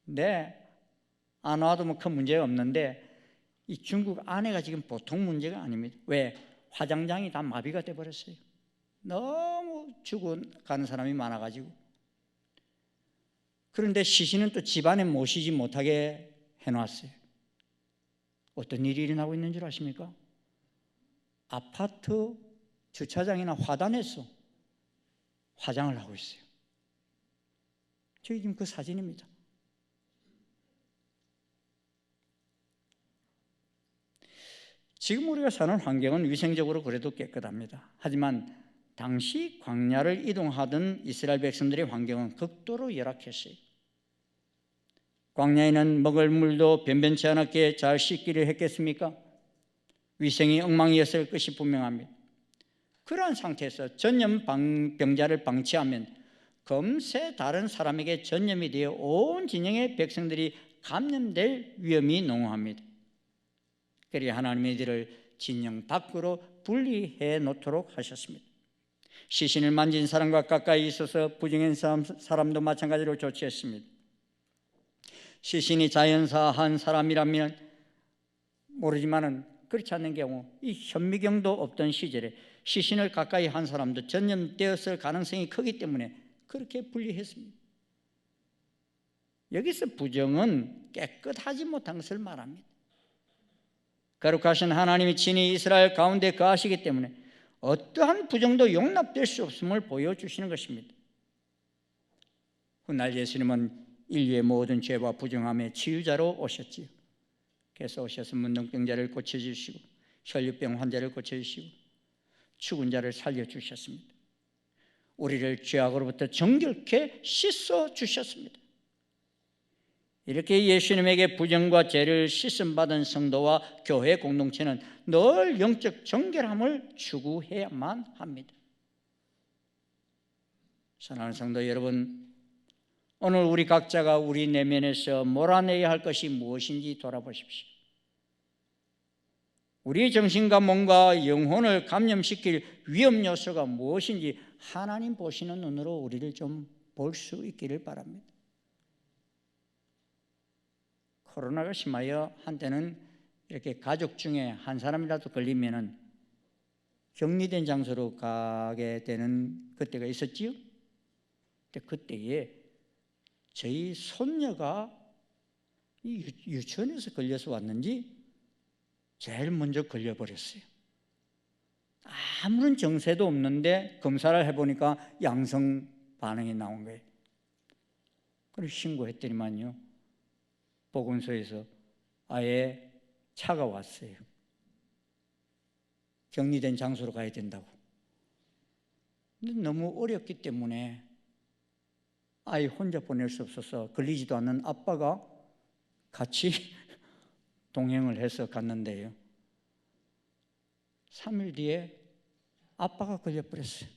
네, 안 와도 뭐 큰 문제가 없는데 이 중국 안에가 지금 보통 문제가 아닙니다. 왜? 화장장이 다 마비가 돼버렸어요. 너무 죽어가는 사람이 많아가지고. 그런데 시신은 또 집안에 모시지 못하게 해놨어요. 어떤 일이 일어나고 있는 줄 아십니까? 아파트 주차장이나 화단에서 화장을 하고 있어요. 저희 지금 그 사진입니다. 지금 우리가 사는 환경은 위생적으로 그래도 깨끗합니다. 하지만 당시 광야를 이동하던 이스라엘 백성들의 환경은 극도로 열악했어요. 광야에는 먹을 물도 변변치 않았기에 잘 씻기를 했겠습니까? 위생이 엉망이었을 것이 분명합니다. 그러한 상태에서 전염병자를 방치하면 금세 다른 사람에게 전염이 되어 온 진영의 백성들이 감염될 위험이 농후합니다. 그리고 하나님이 이들을 진영 밖으로 분리해 놓도록 하셨습니다. 시신을 만진 사람과 가까이 있어서 부정한 사람도 마찬가지로 조치했습니다. 시신이 자연사한 사람이라면 모르지만은 그렇지 않는 경우, 이 현미경도 없던 시절에 시신을 가까이 한 사람도 전염되었을 가능성이 크기 때문에 그렇게 분리했습니다. 여기서 부정은 깨끗하지 못한 것을 말합니다. 거룩하신 하나님이 친히 이스라엘 가운데 거하시기 때문에 어떠한 부정도 용납될 수 없음을 보여주시는 것입니다. 훗날 예수님은 인류의 모든 죄와 부정함의 치유자로 오셨지요. 그래서 오셔서 문둥병자를 고쳐주시고 혈류병 환자를 고쳐주시고 죽은 자를 살려주셨습니다. 우리를 죄악으로부터 정결케 씻어주셨습니다. 이렇게 예수님에게 부정과 죄를 씻음받은 성도와 교회 공동체는 늘 영적 정결함을 추구해야만 합니다. 사랑하는 성도 여러분, 오늘 우리 각자가 우리 내면에서 몰아내야 할 것이 무엇인지 돌아보십시오. 우리 정신과 몸과 영혼을 감염시킬 위험 요소가 무엇인지 하나님 보시는 눈으로 우리를 좀 볼 수 있기를 바랍니다. 코로나가 심하여 한때는 이렇게 가족 중에 한 사람이라도 걸리면은 격리된 장소로 가게 되는 그때가 있었지요. 근데 그때에 저희 손녀가 유치원에서 걸려서 왔는지 제일 먼저 걸려버렸어요. 아무런 증세도 없는데 검사를 해보니까 양성 반응이 나온 거예요. 그래서 신고했더니만요, 보건소에서 아예 차가 왔어요. 격리된 장소로 가야 된다고. 근데 너무 어렵기 때문에 아이 혼자 보낼 수 없어서 걸리지도 않는 아빠가 같이 동행을 해서 갔는데요, 3일 뒤에 아빠가 걸려버렸어요.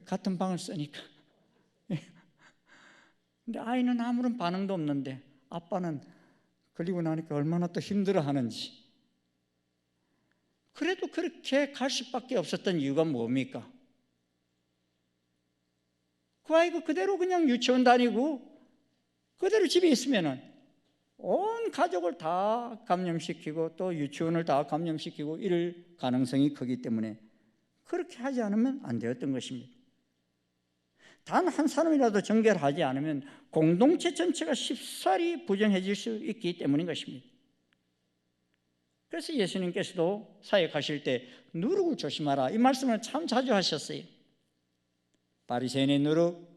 같은 방을 쓰니까. 근데 아이는 아무런 반응도 없는데 아빠는 걸리고 나니까 얼마나 또 힘들어하는지. 그래도 그렇게 갈 수밖에 없었던 이유가 뭡니까? 그 아이가 그대로 그냥 유치원 다니고 그대로 집에 있으면은 온 가족을 다 감염시키고 또 유치원을 다 감염시키고 이럴 가능성이 크기 때문에 그렇게 하지 않으면 안 되었던 것입니다. 단 한 사람이라도 정결하지 않으면 공동체 전체가 쉽사리 부정해질 수 있기 때문인 것입니다. 그래서 예수님께서도 사역하실 때 누룩을 조심하라 이 말씀을 참 자주 하셨어요. 바리새인의 누룩,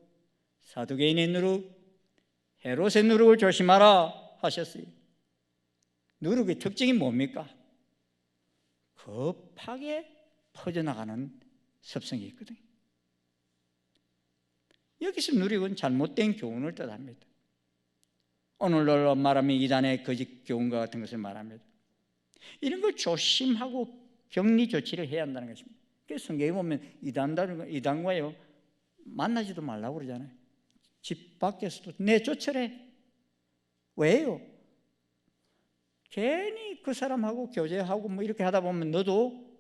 사두개인의 누룩, 헤롯의 누룩을 조심하라 하셨어요. 누룩의 특징이 뭡니까? 급하게 퍼져나가는 습성이 있거든요. 여기서 누룩은 잘못된 교훈을 뜻합니다. 오늘날로 말하면 이단의 거짓 교훈과 같은 것을 말합니다. 이런 걸 조심하고 격리 조치를 해야 한다는 것입니다. 그래서 성경에 보면 이단과요 만나지도 말라고 그러잖아요. 집 밖에서도 내쫓으래. 왜요? 괜히 그 사람하고 교제하고 뭐 이렇게 하다 보면 너도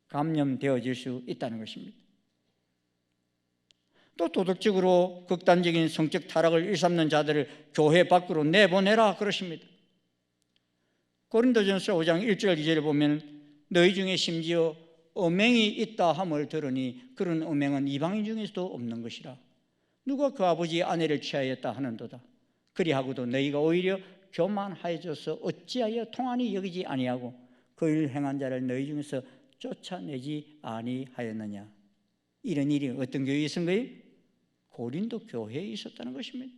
감염되어질 수 있다는 것입니다. 또 도덕적으로 극단적인 성적 타락을 일삼는 자들을 교회 밖으로 내보내라 그러십니다. 고린도전서 5장 1절 2절을 보면 너희 중에 심지어 음행이 있다 함을 들으니 그런 음행은 이방인 중에서도 없는 것이라. 누가 그 아버지 아내를 취하였다 하는도다. 그리하고도 너희가 오히려 교만하여져서 어찌하여 통한이 여기지 아니하고 그 일 행한 자를 너희 중에서 쫓아내지 아니하였느냐. 이런 일이 어떤 교회에 있은 거예요? 고린도 교회에 있었다는 것입니다.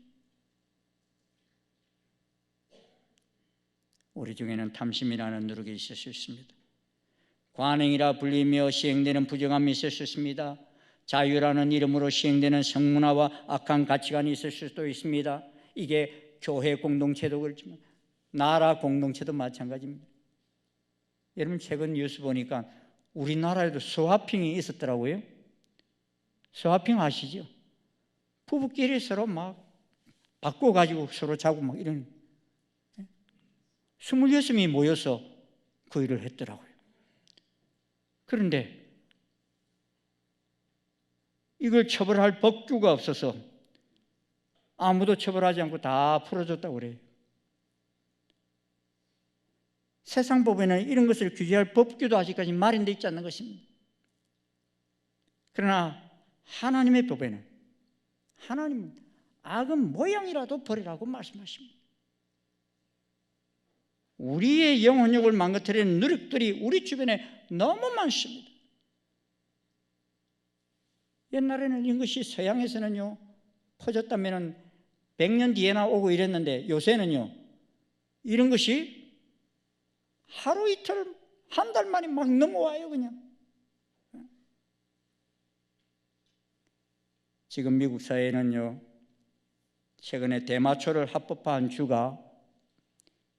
우리 중에는 탐심이라는 누룩이 있을 수 있습니다. 관행이라 불리며 시행되는 부정함이 있을 수 있습니다. 자유라는 이름으로 시행되는 성문화와 악한 가치관이 있을 수도 있습니다. 이게 교회 공동체도 그렇지만 나라 공동체도 마찬가지입니다. 여러분 최근 뉴스 보니까 우리나라에도 스와핑이 있었더라고요. 스와핑 아시죠? 부부끼리 서로 막 바꿔가지고 서로 자고 막 이런 26명이 모여서 그 일을 했더라고요. 그런데 이걸 처벌할 법규가 없어서 아무도 처벌하지 않고 다 풀어줬다고 그래요. 세상 법에는 이런 것을 규제할 법규도 아직까지 마련되어 있지 않는 것입니다. 그러나 하나님의 법에는 하나님은 악은 모양이라도 버리라고 말씀하십니다. 우리의 영혼력을 망가뜨리는 누룩들이 우리 주변에 너무 많습니다. 옛날에는 이것이 서양에서는요 퍼졌다면 100년 뒤에나 오고 이랬는데 요새는요 이런 것이 하루 이틀 한 달 만에 막 넘어와요. 그냥 지금 미국 사회는요 최근에 대마초를 합법화한 주가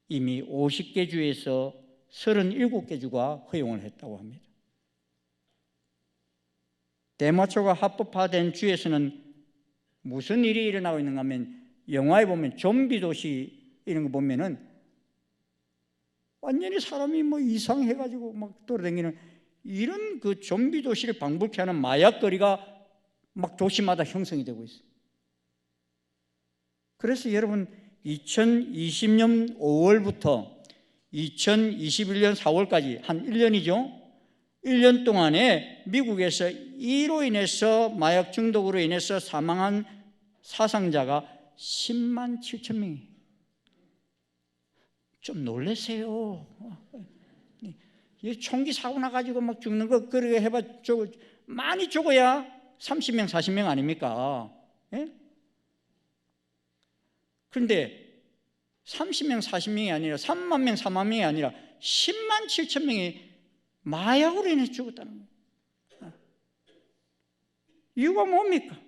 이미 50개 주에서 37개 주가 허용을 했다고 합니다. 대마초가 합법화된 주에서는 무슨 일이 일어나고 있는가 하면 영화에 보면 좀비 도시 이런 거 보면은 완전히 사람이 뭐 이상해가지고 막 돌아다니는 이런 그 좀비 도시를 방불케 하는 마약거리가 막 도시마다 형성이 되고 있어요. 그래서 여러분 2020년 5월부터 2021년 4월까지 한 1년이죠. 1년 동안에 미국에서 이로 인해서 마약 중독으로 인해서 사망한 사상자가 10만 7천 명이. 좀 놀라세요. 총기 사고 나가지고 막 죽는 거 그렇게 해봐 많이 죽어야 30명 40명 아닙니까? 예? 그런데 30명 40명이 아니라 3만 명 4만 명이 아니라 10만 7천 명이 마약으로 인해 죽었다는 거예요. 이유가 뭡니까?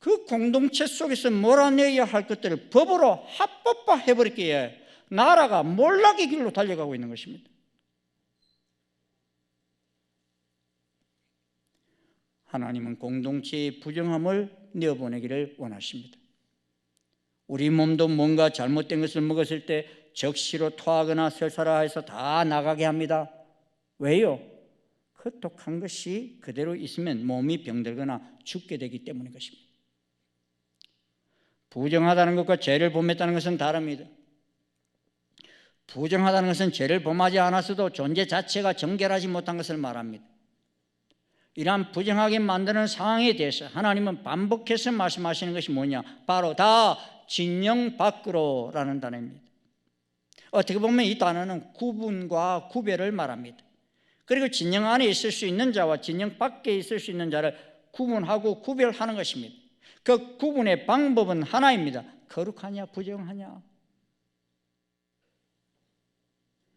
그 공동체 속에서 몰아내야 할 것들을 법으로 합법화해버렸기에 나라가 몰락의 길로 달려가고 있는 것입니다. 하나님은 공동체의 부정함을 내어보내기를 원하십니다. 우리 몸도 뭔가 잘못된 것을 먹었을 때 적시로 토하거나 설사라 해서 다 나가게 합니다. 왜요? 그 독한 것이 그대로 있으면 몸이 병들거나 죽게 되기 때문인 것입니다. 부정하다는 것과 죄를 범했다는 것은 다릅니다. 부정하다는 것은 죄를 범하지 않았어도 존재 자체가 정결하지 못한 것을 말합니다. 이러한 부정하게 만드는 상황에 대해서 하나님은 반복해서 말씀하시는 것이 뭐냐? 바로 다 진영 밖으로라는 단어입니다. 어떻게 보면 이 단어는 구분과 구별을 말합니다. 그리고 진영 안에 있을 수 있는 자와 진영 밖에 있을 수 있는 자를 구분하고 구별하는 것입니다. 그 구분의 방법은 하나입니다. 거룩하냐 부정하냐.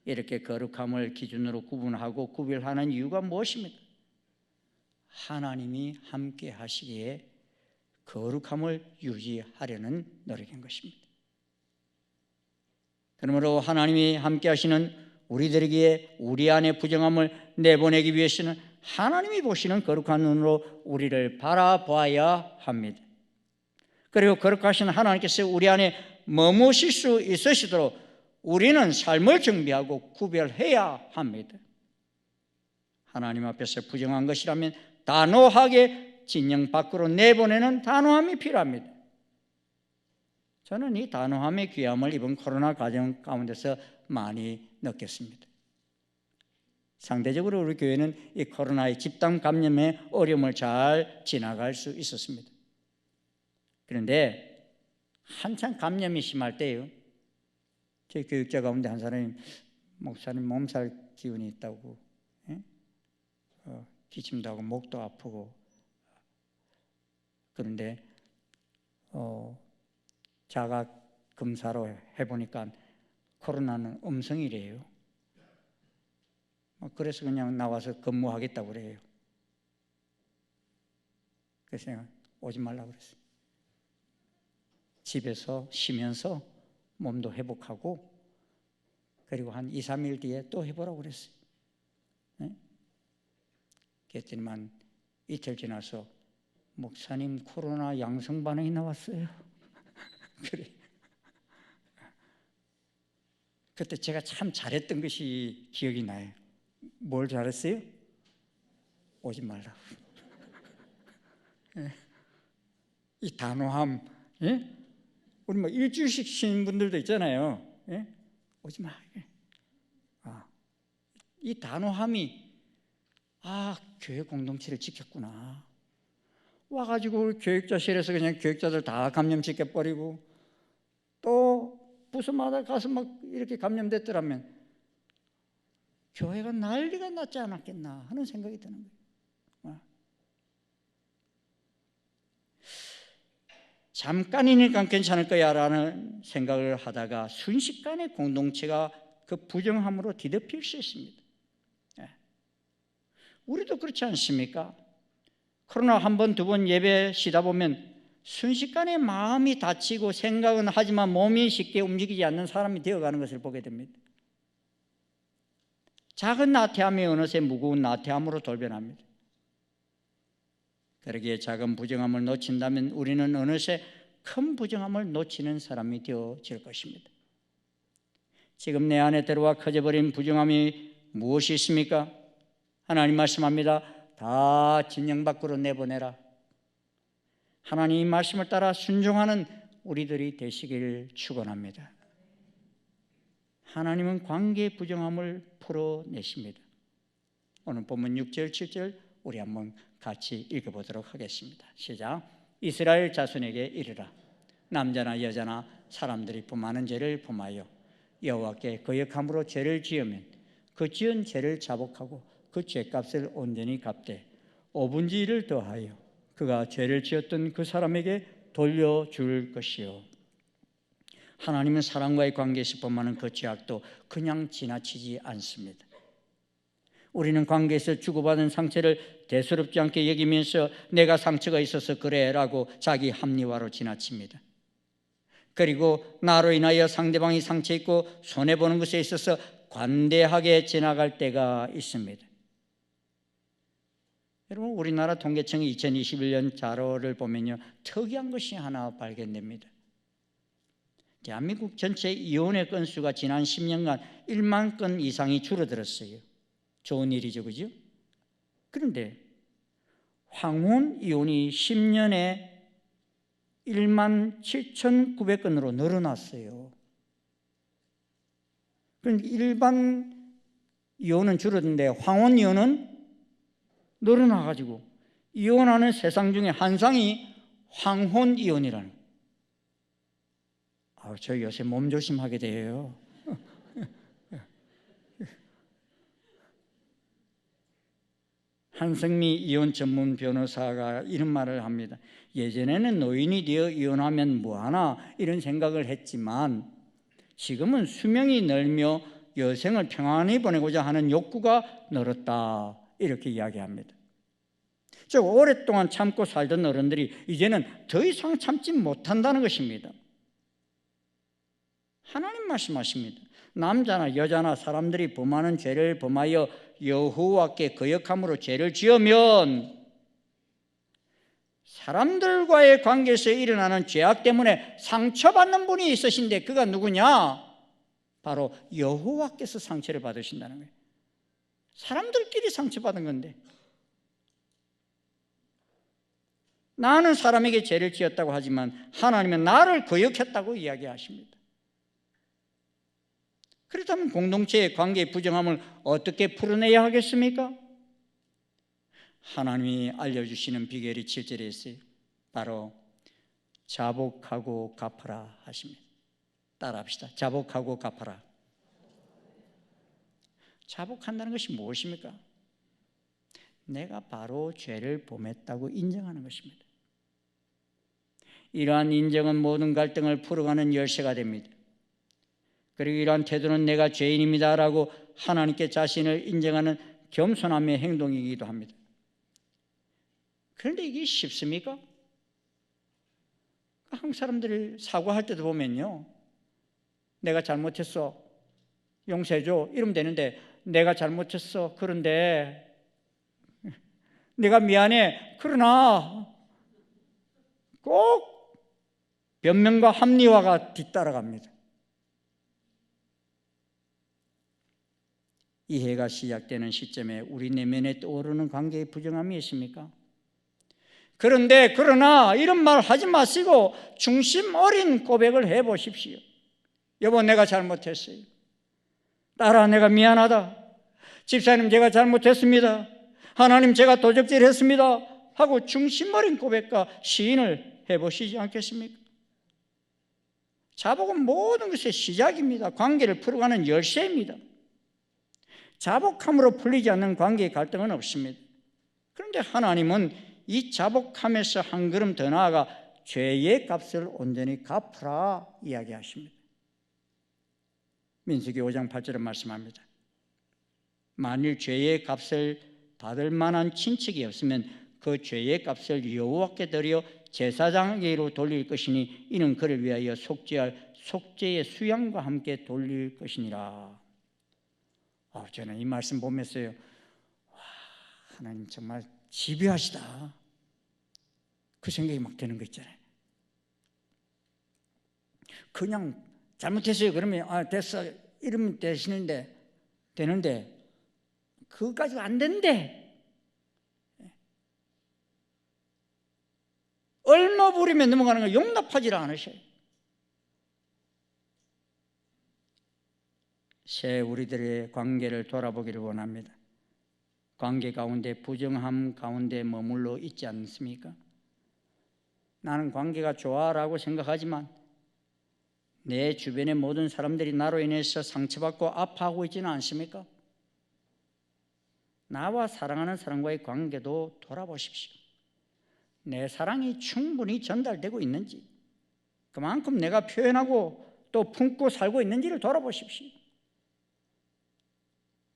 이렇게 거룩함을 기준으로 구분하고 구별하는 이유가 무엇입니까? 하나님이 함께 하시기에 거룩함을 유지하려는 노력인 것입니다. 그러므로 하나님이 함께 하시는 우리들에게 우리 안에 부정함을 내보내기 위해서는 하나님이 보시는 거룩한 눈으로 우리를 바라봐야 합니다. 그리고 거룩하신 하나님께서 우리 안에 머무실 수 있으시도록 우리는 삶을 정비하고 구별해야 합니다. 하나님 앞에서 부정한 것이라면 단호하게 진영 밖으로 내보내는 단호함이 필요합니다. 저는 이 단호함의 귀함을 이번 코로나 과정 가운데서 많이 느꼈습니다. 상대적으로 우리 교회는 이 코로나의 집단 감염의 어려움을 잘 지나갈 수 있었습니다. 그런데 한참 감염이 심할 때요, 저희 교육자 가운데 한 사람이 목사님 몸살 기운이 있다고, 기침도 하고 목도 아프고, 그런데 자가 검사로 해보니까 코로나는 음성이래요. 그래서 그냥 나와서 근무하겠다고 그래요. 그래서 내가 오지 말라고 그랬어요. 집에서 쉬면서 몸도 회복하고, 그리고 한 2, 3일 뒤에 또 해보라고 그랬어요. 그랬더니만 이틀 지나서 목사님 코로나 양성 반응이 나왔어요. 그래. 그때 제가 참 잘했던 것이 기억이 나요. 뭘 잘했어요? 오지 말라고. 이 단호함, 우리 뭐 일주일씩 쉬는 분들도 있잖아요. 오지 마. 이 단호함이 교회 공동체를 지켰구나. 와가지고 교육자실에서 그냥 교육자들 다 감염시켜버리고, 또 부서마다 가서 막 이렇게 감염됐더라면 교회가 난리가 났지 않았겠나 하는 생각이 드는 거예요. 잠깐이니까 괜찮을 거야 라는 생각을 하다가 순식간에 공동체가 그 부정함으로 뒤덮일 수 있습니다. 우리도 그렇지 않습니까? 코로나 한 번, 두 번 예배 쉬다 보면 순식간에 마음이 다치고 생각은 하지만 몸이 쉽게 움직이지 않는 사람이 되어가는 것을 보게 됩니다. 작은 나태함이 어느새 무거운 나태함으로 돌변합니다. 그러기에 작은 부정함을 놓친다면 우리는 어느새 큰 부정함을 놓치는 사람이 되어질 것입니다. 지금 내 안에 들어와 커져버린 부정함이 무엇이 있습니까? 하나님 말씀합니다. 다 진영 밖으로 내보내라. 하나님 말씀을 따라 순종하는 우리들이 되시길 축원합니다. 하나님은 관계의 부정함을 풀어내십니다. 오늘 본문 6절, 7절 우리 한번 같이 읽어보도록 하겠습니다. 시작. 이스라엘 자손에게 이르라. 남자나 여자나 사람들이 범하는 죄를 범하여 여호와께 거역함으로 죄를 지으면 그 지은 죄를 자복하고 그 죄값을 온전히 갚되 5분의 1을 더하여 그가 죄를 지었던 그 사람에게 돌려줄 것이요. 하나님은 사람과의 관계에서 범하는 그 죄악도 그냥 지나치지 않습니다. 우리는 관계에서 주고받은 상처를 대수롭지 않게 여기면서 내가 상처가 있어서 그래라고 자기 합리화로 지나칩니다. 그리고 나로 인하여 상대방이 상처 있고 손해보는 것에 있어서 관대하게 지나갈 때가 있습니다. 여러분, 우리나라 통계청이 2021년 자료를 보면요, 특이한 것이 하나 발견됩니다. 대한민국 전체 이혼의 건수가 지난 10년간 1만 건 이상이 줄어들었어요. 좋은 일이죠, 그죠? 그런데 황혼 이혼이 10년에 1만 7,900건으로 늘어났어요. 그러니까 일반 이혼은 줄었는데 황혼 이혼은 늘어나가지고 이혼하는 세상 중에 한 상이 황혼 이혼이라는. 저 요새 몸조심하게 돼요. 한성미 이혼 전문 변호사가 이런 말을 합니다. 예전에는 노인이 되어 이혼하면 뭐하나 이런 생각을 했지만 지금은 수명이 늘며 여생을 평안히 보내고자 하는 욕구가 늘었다, 이렇게 이야기합니다. 즉 오랫동안 참고 살던 어른들이 이제는 더 이상 참지 못한다는 것입니다. 하나님 말씀하십니다. 남자나 여자나 사람들이 범하는 죄를 범하여 여호와께 거역함으로 죄를 지으면 사람들과의 관계에서 일어나는 죄악 때문에 상처받는 분이 있으신데 그가 누구냐? 바로 여호와께서 상처를 받으신다는 거예요. 사람들끼리 상처받은 건데, 나는 사람에게 죄를 지었다고 하지만 하나님은 나를 거역했다고 이야기하십니다. 그렇다면 공동체의 관계의 부정함을 어떻게 풀어내야 하겠습니까? 하나님이 알려주시는 비결이 7절에 있어요. 바로 자복하고 갚아라 하십니다. 따라합시다. 자복하고 갚아라. 자복한다는 것이 무엇입니까? 내가 바로 죄를 범했다고 인정하는 것입니다. 이러한 인정은 모든 갈등을 풀어가는 열쇠가 됩니다. 그리고 이러한 태도는 내가 죄인입니다 라고 하나님께 자신을 인정하는 겸손함의 행동이기도 합니다. 그런데 이게 쉽습니까? 한국 사람들이 사과할 때도 보면요, 내가 잘못했어, 용서해줘 이러면 되는데, 내가 잘못했어, 그런데 내가 미안해, 그러나 꼭 변명과 합리화가 뒤따라갑니다. 이 해가 시작되는 시점에 우리 내면에 떠오르는 관계의 부정함이 있습니까? 그런데 그러나 이런 말 하지 마시고 중심 어린 고백을 해보십시오. 여보, 내가 잘못했어요. 딸아, 내가 미안하다. 집사님, 제가 잘못했습니다. 하나님, 제가 도적질했습니다 하고 중심 어린 고백과 시인을 해보시지 않겠습니까? 자복은 모든 것의 시작입니다. 관계를 풀어가는 열쇠입니다. 자복함으로 풀리지 않는 관계의 갈등은 없습니다. 그런데 하나님은 이 자복함에서 한 걸음 더 나아가 죄의 값을 온전히 갚으라 이야기하십니다. 민수기 5장 8절에 말씀합니다. 만일 죄의 값을 받을 만한 친척이 없으면 그 죄의 값을 여호와께 드려 제사장에게로 돌릴 것이니 이는 그를 위하여 속죄할 속죄의 수양과 함께 돌릴 것이니라. 저는 이 말씀 보면서요, 하나님 정말 집요하시다, 그 생각이 막 드는 거 있잖아요. 그냥 잘못했어요 그러면 됐어 이러면 되는데 그거까지가 안 된대. 얼마 부리면 넘어가는 걸 용납하지 않으셔요. 새 우리들의 관계를 돌아보기를 원합니다. 관계 가운데 부정함 가운데 머물러 있지 않습니까? 나는 관계가 좋아라고 생각하지만 내 주변의 모든 사람들이 나로 인해서 상처받고 아파하고 있지는 않습니까? 나와 사랑하는 사람과의 관계도 돌아보십시오. 내 사랑이 충분히 전달되고 있는지, 그만큼 내가 표현하고 또 품고 살고 있는지를 돌아보십시오.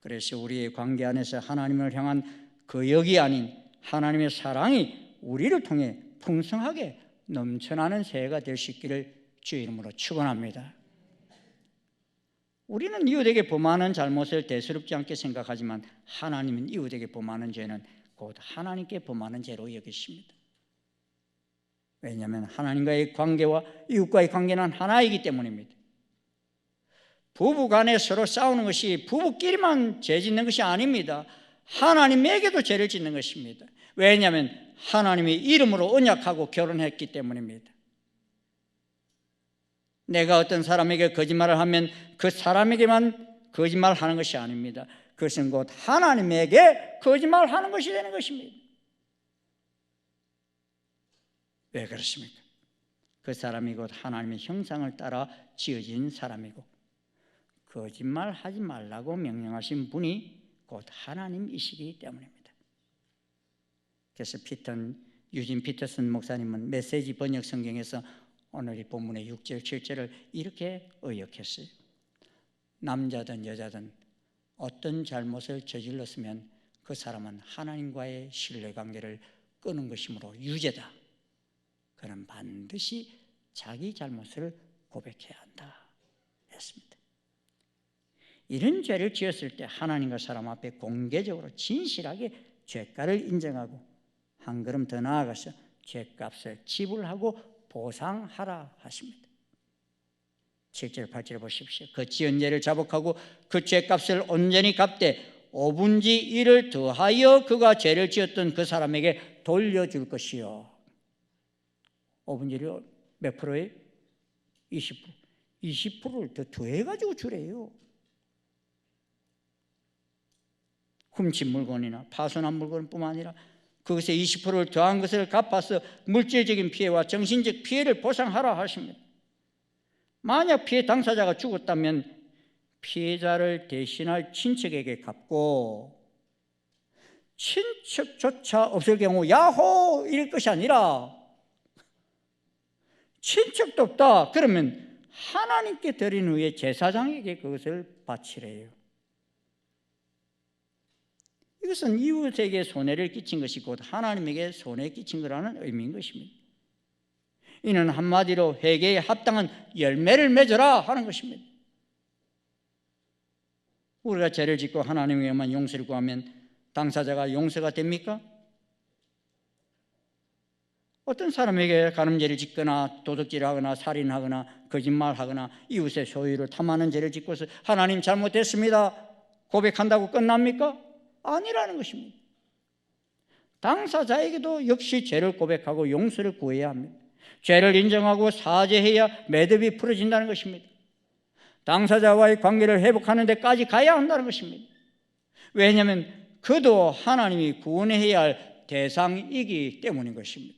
그래서 우리의 관계 안에서 하나님을 향한 거역이 아닌 하나님의 사랑이 우리를 통해 풍성하게 넘쳐나는 새해가 될 수 있기를 주의 이름으로 축원합니다. 우리는 이웃에게 범하는 잘못을 대수롭지 않게 생각하지만 하나님은 이웃에게 범하는 죄는 곧 하나님께 범하는 죄로 여기십니다. 왜냐하면 하나님과의 관계와 이웃과의 관계는 하나이기 때문입니다. 부부 간에 서로 싸우는 것이 부부끼리만 죄 짓는 것이 아닙니다. 하나님에게도 죄를 짓는 것입니다. 왜냐하면 하나님이 이름으로 언약하고 결혼했기 때문입니다. 내가 어떤 사람에게 거짓말을 하면 그 사람에게만 거짓말하는 것이 아닙니다. 그것은 곧 하나님에게 거짓말하는 것이 되는 것입니다. 왜 그렇습니까? 그 사람이 곧 하나님의 형상을 따라 지어진 사람이고 거짓말하지 말라고 명령하신 분이 곧 하나님이시기 때문입니다. 그래서 유진 피터슨 목사님은 메시지 번역 성경에서 오늘 이 본문의 6절, 7절을 이렇게 의역했어요. 남자든 여자든 어떤 잘못을 저질렀으면 그 사람은 하나님과의 신뢰관계를 끊은 것이므로 유죄다. 그는 반드시 자기 잘못을 고백해야 한다 했습니다. 이런 죄를 지었을 때 하나님과 사람 앞에 공개적으로 진실하게 죄가를 인정하고 한 걸음 더 나아가서 죄값을 지불하고 보상하라 하십니다. 7절 8절에 보십시오. 그 지은 죄를 자복하고 그 죄값을 온전히 갚되 5분의 1을 더하여 그가 죄를 지었던 그 사람에게 돌려줄 것이요. 5분의 1이 몇 프로예요? 20%. 20%를 더 더해가지고 주래요. 훔친 물건이나 파손한 물건뿐만 아니라 그것에 20%를 더한 것을 갚아서 물질적인 피해와 정신적 피해를 보상하라 하십니다. 만약 피해 당사자가 죽었다면 피해자를 대신할 친척에게 갚고 친척조차 없을 경우 야호 이럴 것이 아니라 친척도 없다 그러면 하나님께 드린 후에 제사장에게 그것을 바치래요. 이것은 이웃에게 손해를 끼친 것이 곧 하나님에게 손해 끼친 거라는 의미인 것입니다. 이는 한마디로 회개에 합당한 열매를 맺어라 하는 것입니다. 우리가 죄를 짓고 하나님에게만 용서를 구하면 당사자가 용서가 됩니까? 어떤 사람에게 간음죄를 짓거나 도둑질을 하거나 살인하거나 거짓말하거나 이웃의 소유를 탐하는 죄를 짓고서 하나님 잘못했습니다 고백한다고 끝납니까? 아니라는 것입니다. 당사자에게도 역시 죄를 고백하고 용서를 구해야 합니다. 죄를 인정하고 사죄해야 매듭이 풀어진다는 것입니다. 당사자와의 관계를 회복하는 데까지 가야 한다는 것입니다. 왜냐하면 그도 하나님이 구원해야 할 대상이기 때문인 것입니다.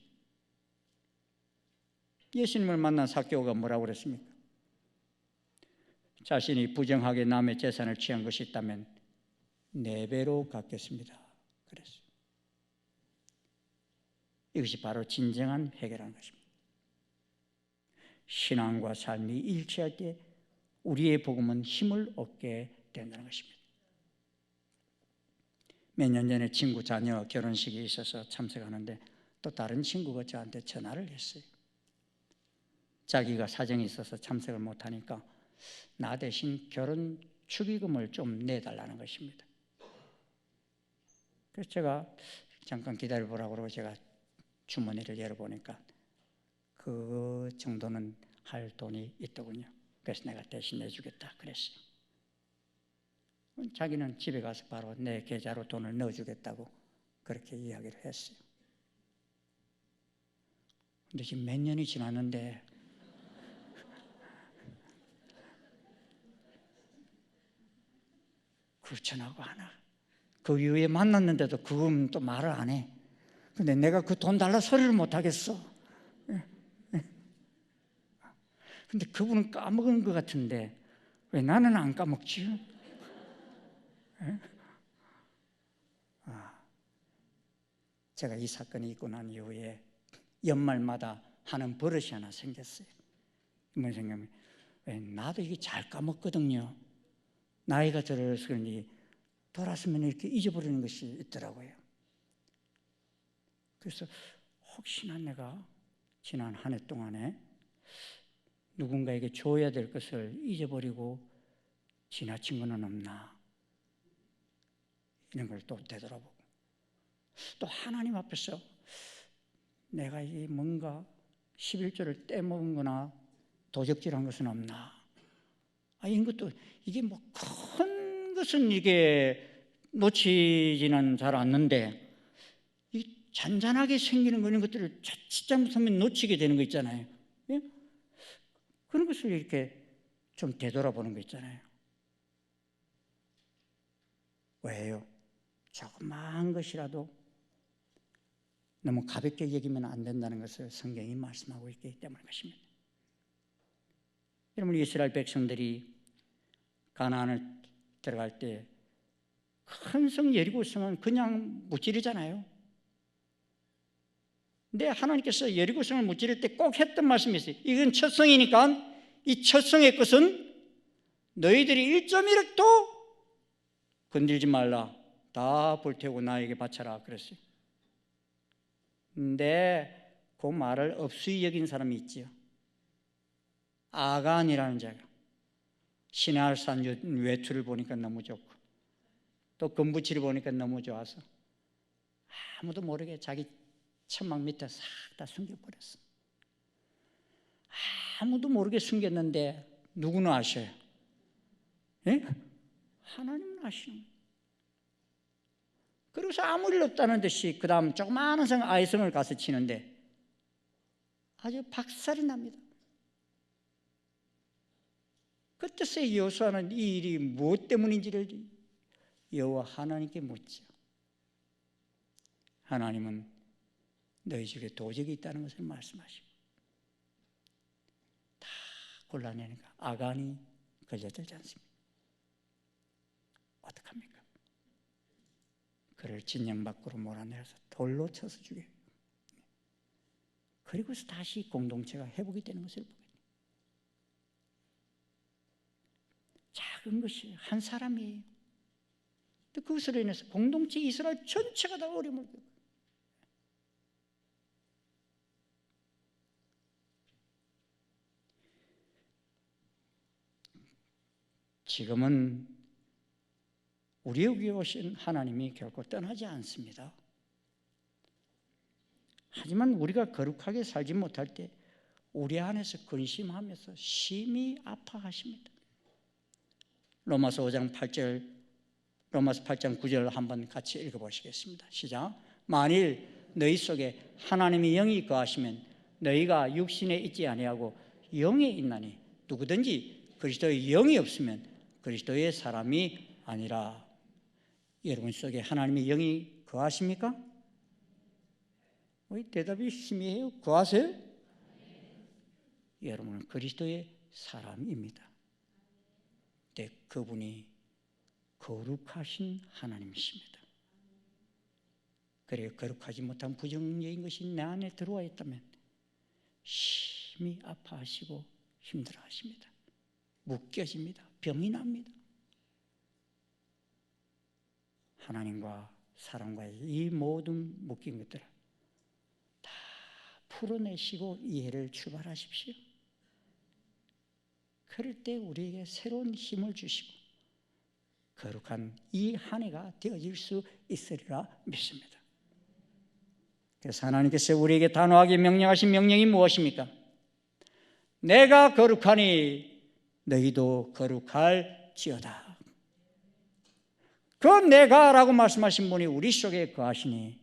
예수님을 만난 삭개오가 뭐라고 그랬습니까? 자신이 부정하게 남의 재산을 취한 것이 있다면 4배로 갚겠습니다 그랬어요. 이것이 바로 진정한 회개라는 것입니다. 신앙과 삶이 일치할 때 우리의 복음은 힘을 얻게 된다는 것입니다. 몇 년 전에 친구 자녀 결혼식이 있어서 참석하는데 또 다른 친구가 저한테 전화를 했어요. 자기가 사정이 있어서 참석을 못하니까 나 대신 결혼 축의금을 좀 내달라는 것입니다. 그래서 제가 잠깐 기다려보라고 그러고 제가 주머니를 열어보니까 그 정도는 할 돈이 있더군요. 그래서 내가 대신 내주겠다 그랬어요. 자기는 집에 가서 바로 내 계좌로 돈을 넣어주겠다고 그렇게 이야기를 했어요. 근데 지금 몇 년이 지났는데 그 전화가 안 와. 그 이후에 만났는데도 그건 또 말을 안 해. 근데 내가 그 돈 달라 소리를 못 하겠어. 근데 그분은 까먹은 것 같은데 왜 나는 안 까먹지? 제가 이 사건이 있고 난 이후에 연말마다 하는 버릇이 하나 생겼어요. 무슨 생각이면 나도 이게 잘 까먹거든요. 나이가 들어서 그런지 돌아서면 이렇게 잊어버리는 것이 있더라고요. 그래서 혹시나 내가 지난 한 해 동안에 누군가에게 줘야 될 것을 잊어버리고 지나친 것은 없나 이런 걸 또 되돌아보고 또 하나님 앞에서 내가 이 뭔가 11조를 떼먹은 거나 도적질한 것은 없나 이런 것도 이게 뭐 큰 것은 이게 놓치지는 잘 않는데 이 잔잔하게 생기는 그런 것들을 자칫 잘못하면 놓치게 되는 거 있잖아요. 예? 그런 것을 이렇게 좀 되돌아보는 거 있잖아요. 왜요? 조그마한 것이라도 너무 가볍게 여기면 안 된다는 것을 성경이 말씀하고 있기 때문인 것입니다. 여러분 이스라엘 백성들이 가나안을 들어갈 때 큰 성 여리고 성은 그냥 무찌르잖아요. 근데 하나님께서 여리고성을 무찌를 때 꼭 했던 말씀이 있어요. 이건 첫성이니까 이 첫성의 것은 너희들이 1.1획도 건들지 말라. 다 불태우고 나에게 바쳐라 그랬어요. 근데 그 말을 업수히 여긴 사람이 있지요. 아간이라는 자가 시내산 외투를 보니까 너무 좋고 또 금붙이를 보니까 너무 좋아서 아무도 모르게 자기 천막 밑에 싹 다 숨겨버렸어. 아무도 모르게 숨겼는데 누구는 아셔요? 예? 하나님은 아시는 거예요. 그래서 아무 일 없다는 듯이 그 다음 조그마한 성 아이성을 가서 치는데 아주 박살이 납니다. 그때서 여호수아는 이 일이 무엇 때문인지를 여호와 하나님께 묻죠. 하나님은 너희 집에 도적이 있다는 것을 말씀하시고 다 골라내니까 아간이 걸려들지 않습니다. 어떡합니까? 그를 진영 밖으로 몰아내서 돌로 쳐서 죽여요. 그리고서 다시 공동체가 회복이 되는 것을 보게 돼요. 작은 것이 한 사람이에요. 또 그것으로 인해서 공동체 이스라엘 전체가 다 어려움을 겪어요. 지금은 우리에게 오신 하나님이 결코 떠나지 않습니다. 하지만 우리가 거룩하게 살지 못할 때 우리 안에서 근심하면서 심히 아파하십니다. 로마서 5장 8절, 로마서 8장 9절 한번 같이 읽어보시겠습니다. 시작. 만일 너희 속에 하나님의 영이 거하시면 너희가 육신에 있지 아니하고 영에 있나니 누구든지 그리스도의 영이 없으면 그리스도의 사람이 아니라. 여러분 속에 하나님의 영이 거하십니까? 왜 대답이 심해요? 거하세요? 여러분은 그리스도의 사람입니다. 근데 그분이 거룩하신 하나님이십니다. 그래 거룩하지 못한 부정적인 것이 내 안에 들어와 있다면 심히 아파하시고 힘들어하십니다. 묶여집니다. 병이 납니다. 하나님과 사람과의 이 모든 묶인 것들을 다 풀어내시고 이해를 출발하십시오. 그럴 때 우리에게 새로운 힘을 주시고 거룩한 이 한 해가 되어질 수 있으리라 믿습니다. 그래서 하나님께서 우리에게 단호하게 명령하신 명령이 무엇입니까? 내가 거룩하니 너희도 거룩할지어다. 그 내가라고 말씀하신 분이 우리 속에 거하시니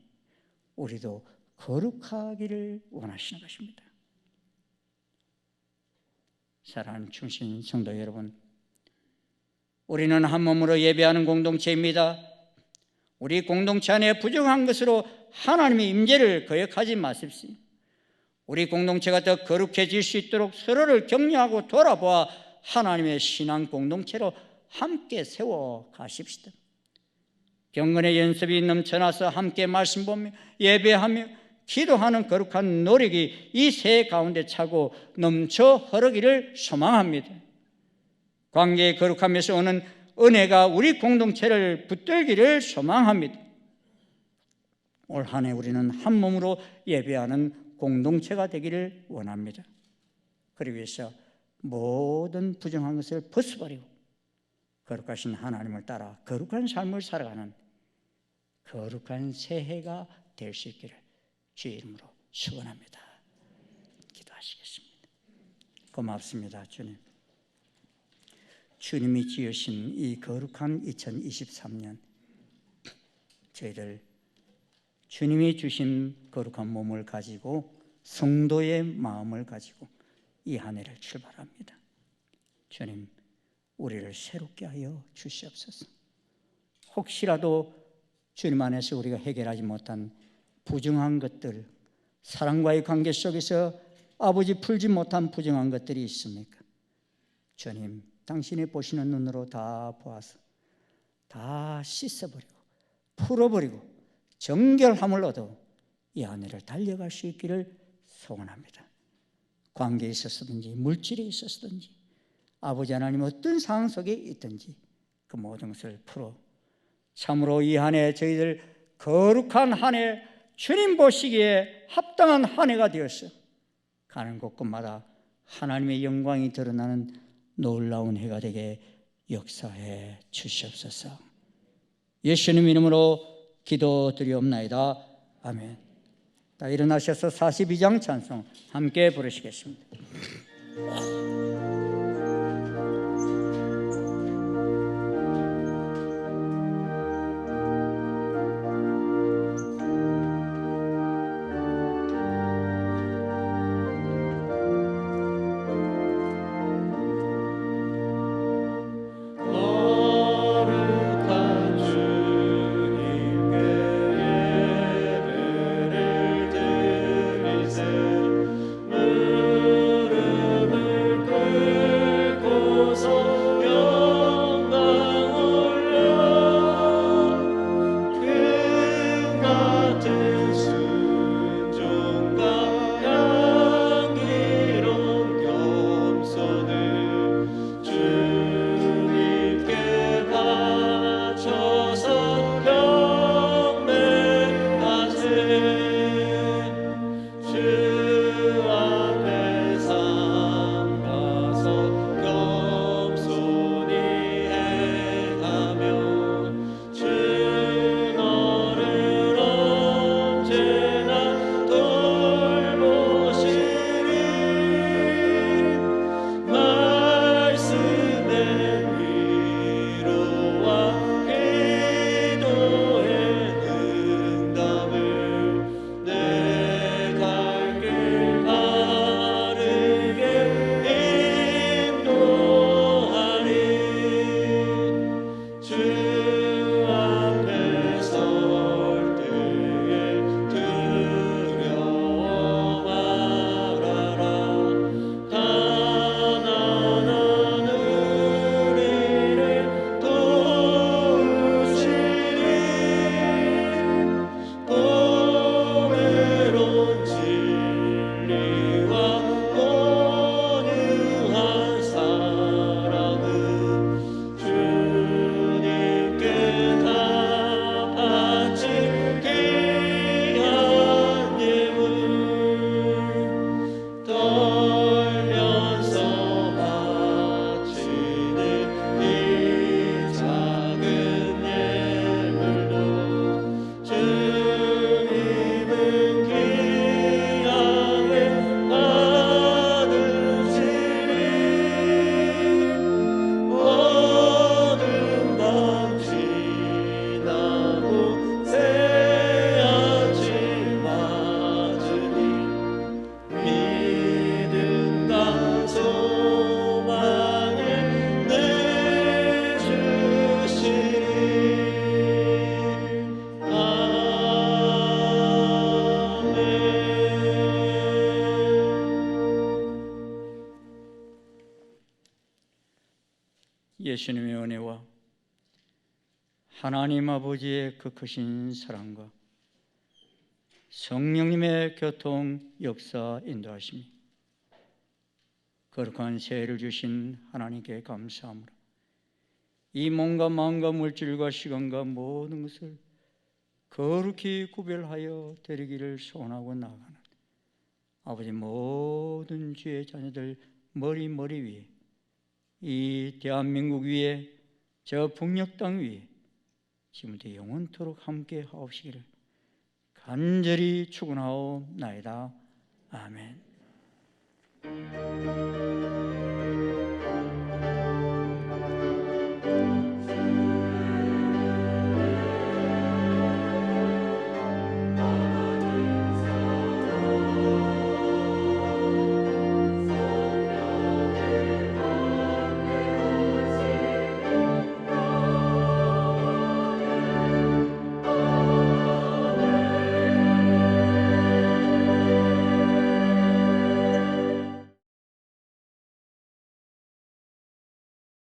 우리도 거룩하기를 원하시는 것입니다. 사랑하는 충신 성도 여러분, 우리는 한 몸으로 예배하는 공동체입니다. 우리 공동체 안에 부정한 것으로 하나님의 임재를 거역하지 마십시오. 우리 공동체가 더 거룩해질 수 있도록 서로를 격려하고 돌아보아 하나님의 신앙 공동체로 함께 세워 가십시다. 경건의 연습이 넘쳐나서 함께 말씀 보며 예배하며 기도하는 거룩한 노력이 이 새해 가운데 차고 넘쳐 흐르기를 소망합니다. 관계의 거룩함에서 오는 은혜가 우리 공동체를 붙들기를 소망합니다. 올 한 해 우리는 한 몸으로 예배하는 공동체가 되기를 원합니다. 그러기 위해서 모든 부정한 것을 벗어버리고 거룩하신 하나님을 따라 거룩한 삶을 살아가는 거룩한 새해가 될 수 있기를 주의 이름으로 축원합니다. 기도하시겠습니다. 고맙습니다, 주님. 주님이 지으신 이 거룩한 2023년, 저희들 주님이 주신 거룩한 몸을 가지고 성도의 마음을 가지고 이 한 해를 출발합니다. 주님, 우리를 새롭게 하여 주시옵소서. 혹시라도 주님 안에서 우리가 해결하지 못한 부정한 것들, 사랑과의 관계 속에서 아버지 풀지 못한 부정한 것들이 있습니까? 주님, 당신이 보시는 눈으로 다 보아서 다 씻어버리고 풀어버리고 정결함을 얻어 이 한 해를 달려갈 수 있기를 소원합니다. 관계에 있었든지 물질에 있었든지 아버지 하나님 어떤 상황 속에 있든지 그 모든 것을 풀어 참으로 이 한 해 저희들 거룩한 한 해 주님 보시기에 합당한 한 해가 되었어 가는 곳곳마다 하나님의 영광이 드러나는 놀라운 해가 되게 역사해 주시옵소서. 예수님 이름으로 기도드리옵나이다. 아멘. 다 일어나셔서 42장 찬송 함께 부르시겠습니다. 예수님의 은혜와 하나님 아버지의 그 크신 사랑과 성령님의 교통 역사 인도하심이 거룩한 새해를 주신 하나님께 감사함으로 이 몸과 마음과 물질과 시간과 모든 것을 거룩히 구별하여 드리기를 소원하고 나아가는 아버지 모든 주의 자녀들 머리 위에 이 대한민국 위에 저 북녘 땅 위에 지금부터 영원토록 함께 하옵시기를 간절히 축원하옵나이다. 아멘.